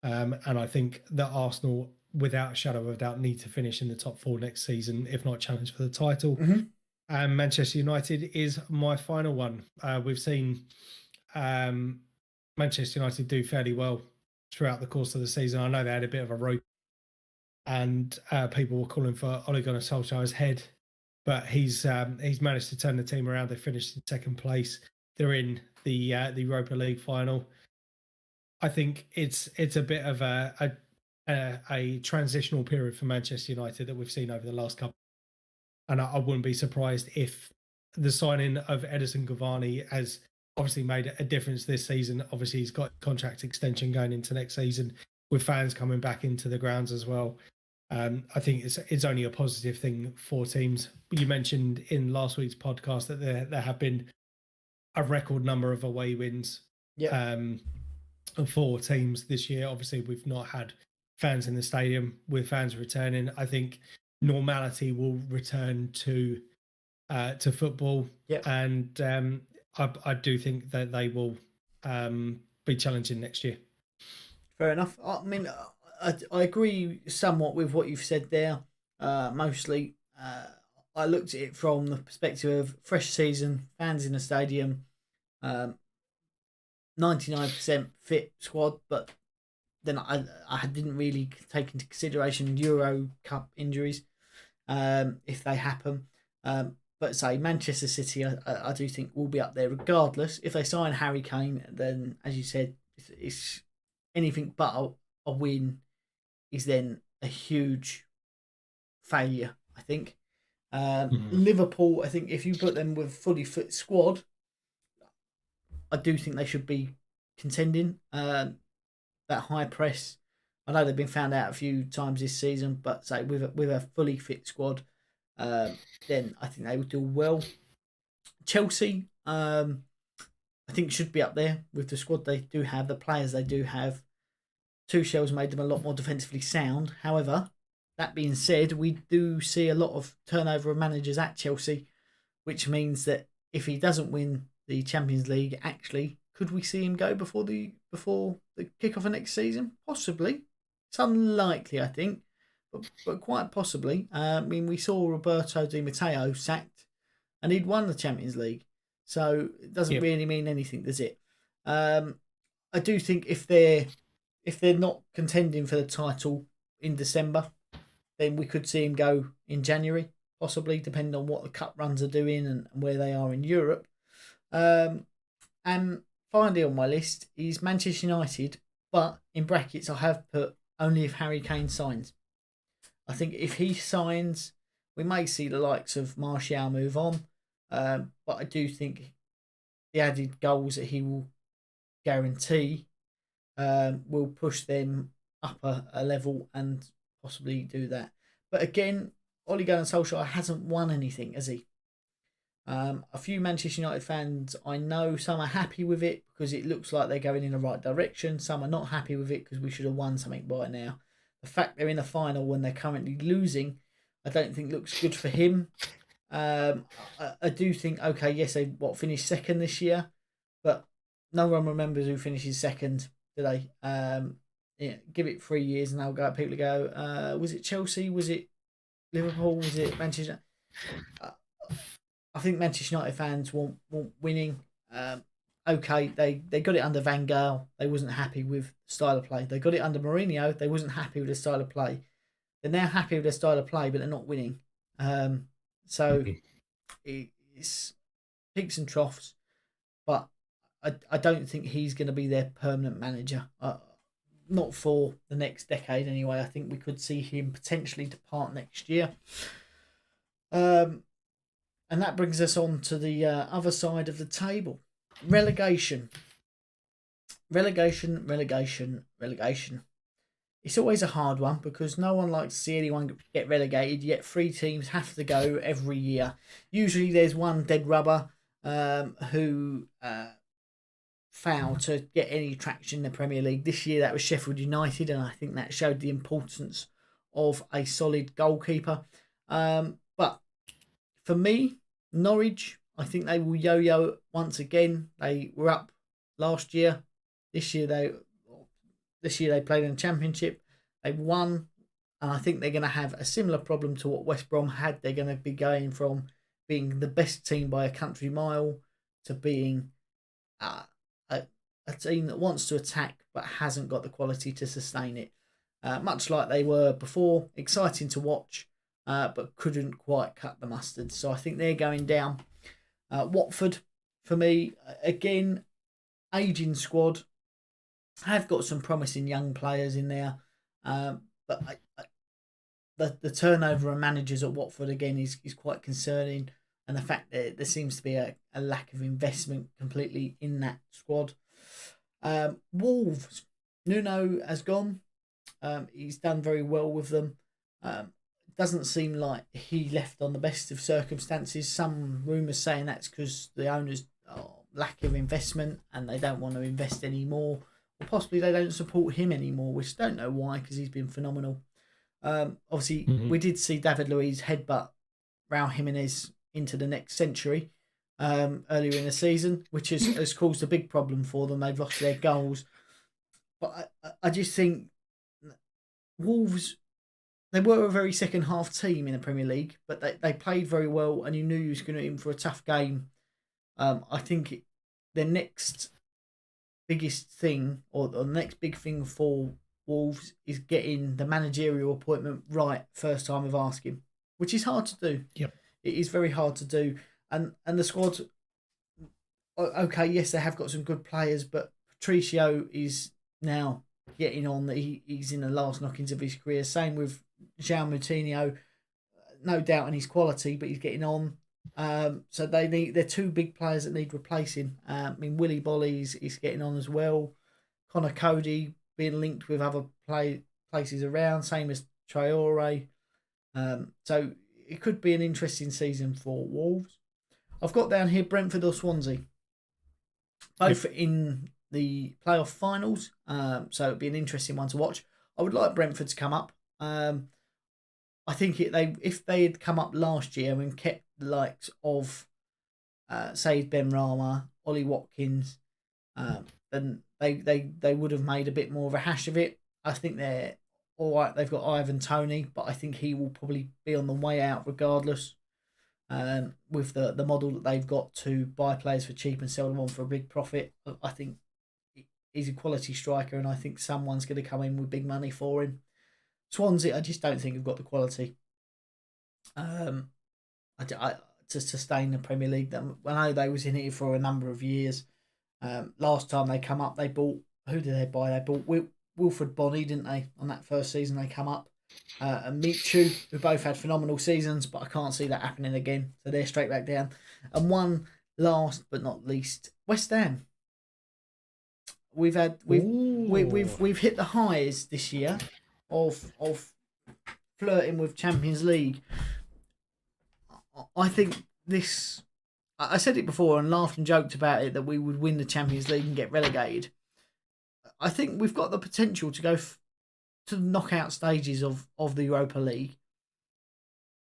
And I think that Arsenal, without a shadow of a doubt, need to finish in the top four next season, if not challenge for the title. And Manchester United is my final one. We've seen Manchester United do fairly well throughout the course of the season. I know they had a bit of a rope, and people were calling for Ole Gunnar Solskjaer's head, but he's managed to turn the team around. They finished in second place. They're in the Europa League final. I think it's a bit of a transitional period for Manchester United that we've seen over the last couple. And I wouldn't be surprised if the signing of Edison Cavani has obviously made a difference this season. Obviously, he's got contract extension going into next season with fans coming back into the grounds as well. I think it's only a positive thing for teams. You mentioned in last week's podcast that there have been a record number of away wins for teams this year. Obviously, we've not had fans in the stadium. With fans returning, I think normality will return to football, and I do think that they will be challenging next year. Fair enough. I mean, I agree somewhat with what you've said there. Mostly, I looked at it from the perspective of fresh season, fans in the stadium, 99% fit squad, but then I didn't really take into consideration Euro Cup injuries, if they happen. But say Manchester City, I do think will be up there regardless. If they sign Harry Kane, then as you said, it's anything but a win is then a huge failure, I think. Liverpool, I think if you put them with a fully fit squad, I do think they should be contending. That high press, I know they've been found out a few times this season, but say with a fully fit squad, then I think they would do well. Chelsea, I think should be up there with the squad they do have, the players they do have. Tuchel's made them a lot more defensively sound. However, that being said, we do see a lot of turnover of managers at Chelsea, which means that if he doesn't win the Champions League, actually, could we see him go before the kick-off of next season? Possibly. It's unlikely, I think, but quite possibly. I mean, we saw Roberto Di Matteo sacked, and he'd won the Champions League, so it doesn't really mean anything, does it? I do think if they're not contending for the title in December, then we could see him go in January, possibly, depending on what the cup runs are doing and where they are in Europe. And finally on my list is Manchester United, but in brackets I have put only if Harry Kane signs. I think if he signs, we may see the likes of Martial move on, but I do think the added goals that he will guarantee will push them up a level and possibly do that. But again, Ole Gunnar Solskjaer hasn't won anything, has he? A few Manchester United fans, I know, some are happy with it because it looks like they're going in the right direction. Some are not happy with it because we should have won something by now. The fact they're in the final when they're currently losing, I don't think looks good for him. I do think, okay, yes, they finished second this year, but no one remembers who finishes second, do they? Give it 3 years and they'll go. People go, was it Chelsea? Was it Liverpool? Was it Manchester? I think Manchester United fans want winning. Okay, they got it under Van Gaal. They wasn't happy with the style of play. They got it under Mourinho. They wasn't happy with the style of play. They're now happy with their style of play, but they're not winning. So it's peaks and troughs. But I don't think he's going to be their permanent manager. Not for the next decade anyway. I think we could see him potentially depart next year. And that brings us on to the other side of the table. Relegation. Relegation. It's always a hard one because no one likes to see anyone get relegated, yet 3 teams have to go every year. Usually there's one dead rubber who fail to get any traction in the Premier League. This year that was Sheffield United, and I think that showed the importance of a solid goalkeeper. But for me, Norwich, I think they will yo-yo once again. They were up last year. This year they played in the Championship. They won, and I think they're going to have a similar problem to what West Brom had. They're going to be going from being the best team by a country mile to being a team that wants to attack but hasn't got the quality to sustain it. Much like they were before, exciting to watch, but couldn't quite cut the mustard. So I think they're going down. Watford, for me, again, aging squad, have got some promising young players in there, but the turnover of managers at Watford again is quite concerning, and the fact that there seems to be a lack of investment completely in that squad. Wolves, Nuno has gone. He's done very well with them. Doesn't seem like he left on the best of circumstances. Some rumours saying that's because the owners lack of investment and they don't want to invest anymore. Or possibly they don't support him anymore, which don't know why, because he's been phenomenal. Obviously, we did see David Luiz headbutt Raul Jimenez into the next century earlier in the season, which has caused a big problem for them. They've lost their goals. But I just think Wolves, they were a very second half team in the Premier League, but they played very well and you knew you was going to in for a tough game. I think the next biggest thing, or the next big thing for Wolves, is getting the managerial appointment right first time of asking, which is hard to do. Yep. It is very hard to do. And the squad, okay, yes, they have got some good players, but Patricio is now getting on. He's in the last knockings of his career. Same with João Moutinho. No doubt in his quality, but he's getting on. So they're two big players that need replacing. I mean, Willy Bolly's is getting on as well. Connor Cody being linked with other places around, same as Traore. So it could be an interesting season for Wolves. I've got down here Brentford or Swansea, both in the playoff finals. So it'd be an interesting one to watch. I would like Brentford to come up. I think if they had come up last year and kept the likes of Said Ben Rama, Ollie Watkins, then they would have made a bit more of a hash of it. I think they're all right. They've got Ivan Toney, but I think he will probably be on the way out regardless. With the model that they've got to buy players for cheap and sell them on for a big profit, I think he's a quality striker, and I think someone's going to come in with big money for him. Swansea, I just don't think have got the quality to sustain the Premier League. I know they was in it for a number of years. Last time they come up, they bought, who did they buy? They bought Wilfred Bonny, didn't they? On that first season they come up. And Michu, who both had phenomenal seasons, but I can't see that happening again. So they're straight back down. And one last but not least, West Ham. We've hit the highs this year of flirting with Champions League. I think this. I said it before and laughed and joked about it that we would win the Champions League and get relegated. I think we've got the potential to go to the knockout stages of the Europa League.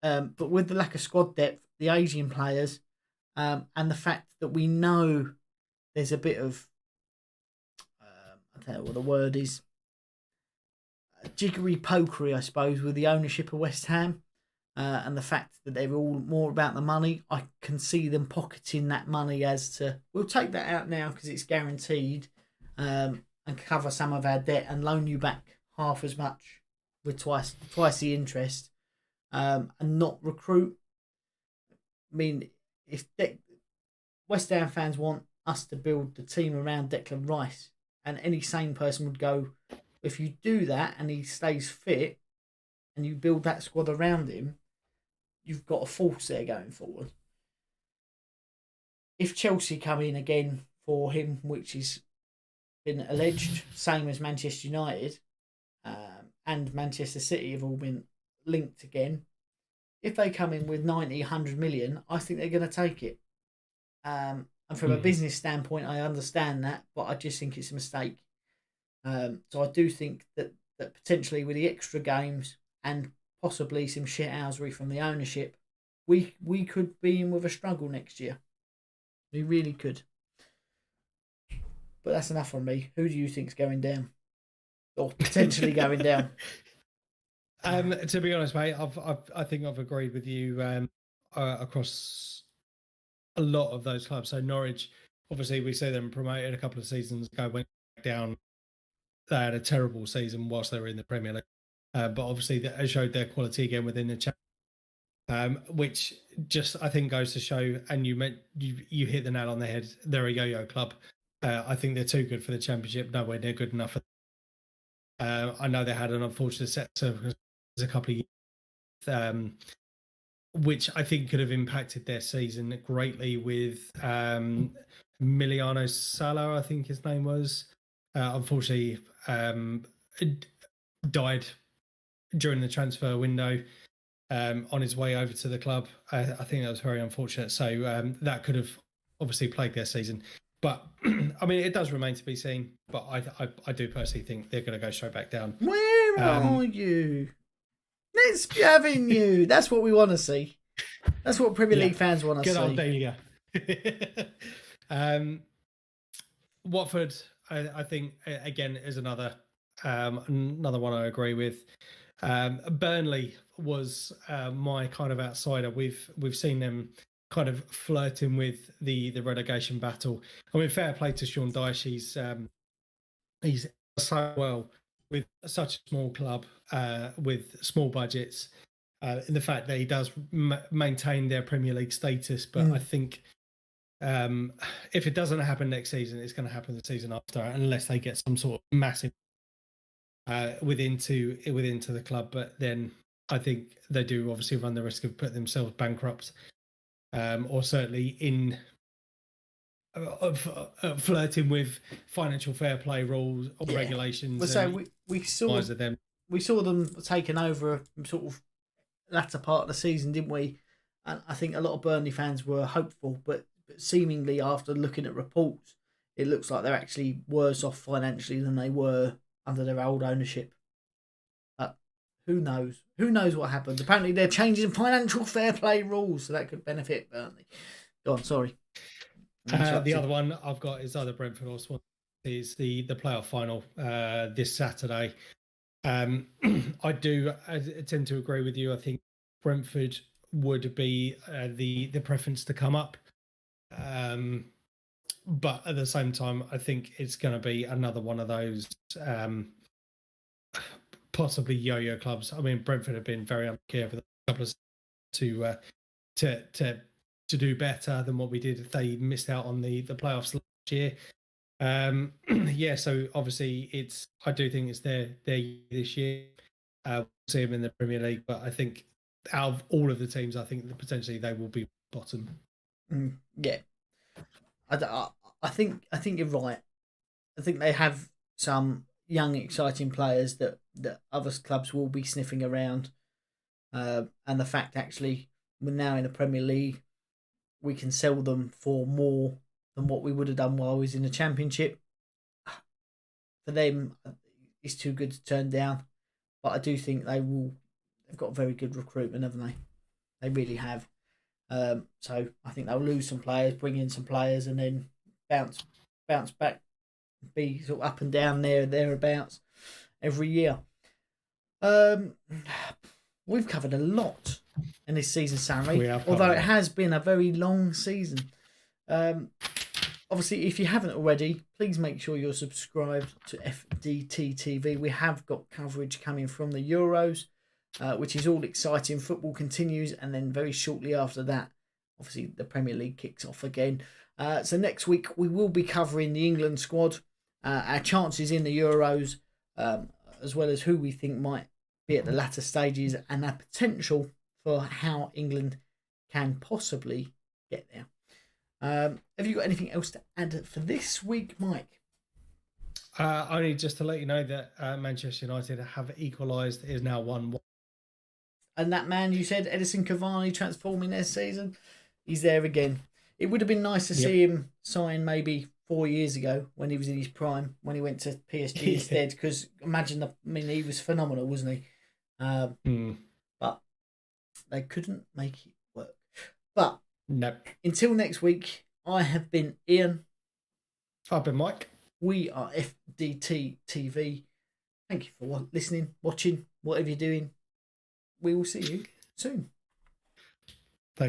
But with the lack of squad depth, the aging players, and the fact that we know there's a bit of, I don't know what the word is, jiggery pokery, I suppose, with the ownership of West Ham, and the fact that they're all more about the money. I can see them pocketing that money as to, we'll take that out now because it's guaranteed, and cover some of our debt and loan you back half as much with twice the interest, and not recruit. I mean, if West Ham fans want us to build the team around Declan Rice, and any sane person would go, if you do that and he stays fit and you build that squad around him, you've got a force there going forward. If Chelsea come in again for him, which is been alleged, same as Manchester United and Manchester City have all been linked again. If they come in with 90, 100 million, I think they're going to take it. And from a business standpoint, I understand that, but I just think it's a mistake. So I do think that potentially with the extra games and possibly some shithousery from the ownership, we could be in with a struggle next year. We really could. But that's enough from me. Who do you think's going down, or potentially going down? To be honest, mate, I think I've agreed with you across a lot of those clubs. So Norwich, obviously, we see them promoted a couple of seasons ago, went down. They had a terrible season whilst they were in the Premier League, but obviously they showed their quality again within the Championship, which just I think goes to show. And you hit the nail on the head. They're a yo-yo club. I think they're too good for the Championship. Nowhere near good enough. I know they had an unfortunate set of a couple of years, which I think could have impacted their season greatly with Emiliano Sala, I think his name was. Unfortunately, died during the transfer window on his way over to the club. I think that was very unfortunate. So that could have obviously plagued their season. But I mean, it does remain to be seen. But I do personally think they're going to go straight back down. Where are you? Let's be having you. That's what we want to see. That's what Premier League fans want to see. Good old Delia. Watford, I think, again, is another one I agree with. Burnley was my kind of outsider. We've seen them kind of flirting with the relegation battle. I mean, fair play to Sean Dyche. He's so well with such a small club with small budgets. In the fact that he does maintain their Premier League status, but I think if it doesn't happen next season, it's going to happen the season after, unless they get some sort of massive within the club. But then I think they do obviously run the risk of putting themselves bankrupt, or certainly in flirting with financial fair play rules or regulations. So we saw them taking over a sort of latter part of the season, didn't we? And I think a lot of Burnley fans were hopeful, but seemingly after looking at reports, it looks like they're actually worse off financially than they were under their old ownership. But who knows? Who knows what happens? Apparently they're changing financial fair play rules, so that could benefit Burnley. Go on, sorry. The other one I've got is either Brentford or Swansea. Is the playoff final this Saturday. I tend to agree with you. I think Brentford would be the preference to come up. But at the same time, I think it's going to be another one of those possibly yo-yo clubs. I mean, Brentford have been very unlucky over the couple of to do better than what we did if they missed out on the playoffs last year. So obviously I do think it's their this year. We'll see them in the Premier League, but I think out of all of the teams, I think that potentially they will be bottom. Yeah. I think you're right. I think they have some young, exciting players that other clubs will be sniffing around. And the fact actually we're now in the Premier League, we can sell them for more than what we would have done while we was in the Championship. For them, it's too good to turn down. But I do think they've got very good recruitment, haven't they? They really have. So I think they'll lose some players, bring in some players, and then bounce back, be sort of up and down thereabouts every year. We've covered a lot in this season, Sammy, although it has been a very long season. Obviously, if you haven't already, please make sure you're subscribed to FDT-TV. We have got coverage coming from the Euros, which is all exciting. Football continues, and then very shortly after that, obviously, the Premier League kicks off again. So next week, we will be covering the England squad, our chances in the Euros, as well as who we think might be at the latter stages and our potential for how England can possibly get there. Have you got anything else to add for this week, Mike? Only just to let you know that Manchester United have equalised. It is now 1-1. And that man you said, Edison Cavani, transforming their season, he's there again. It would have been nice to see him sign maybe 4 years ago when he was in his prime, when he went to PSG instead, because he was phenomenal, wasn't he? But they couldn't make it work. But nope. Until next week, I have been Ian. I've been Mike. We are FDT TV. Thank you for listening, watching, whatever you're doing. We will see you soon.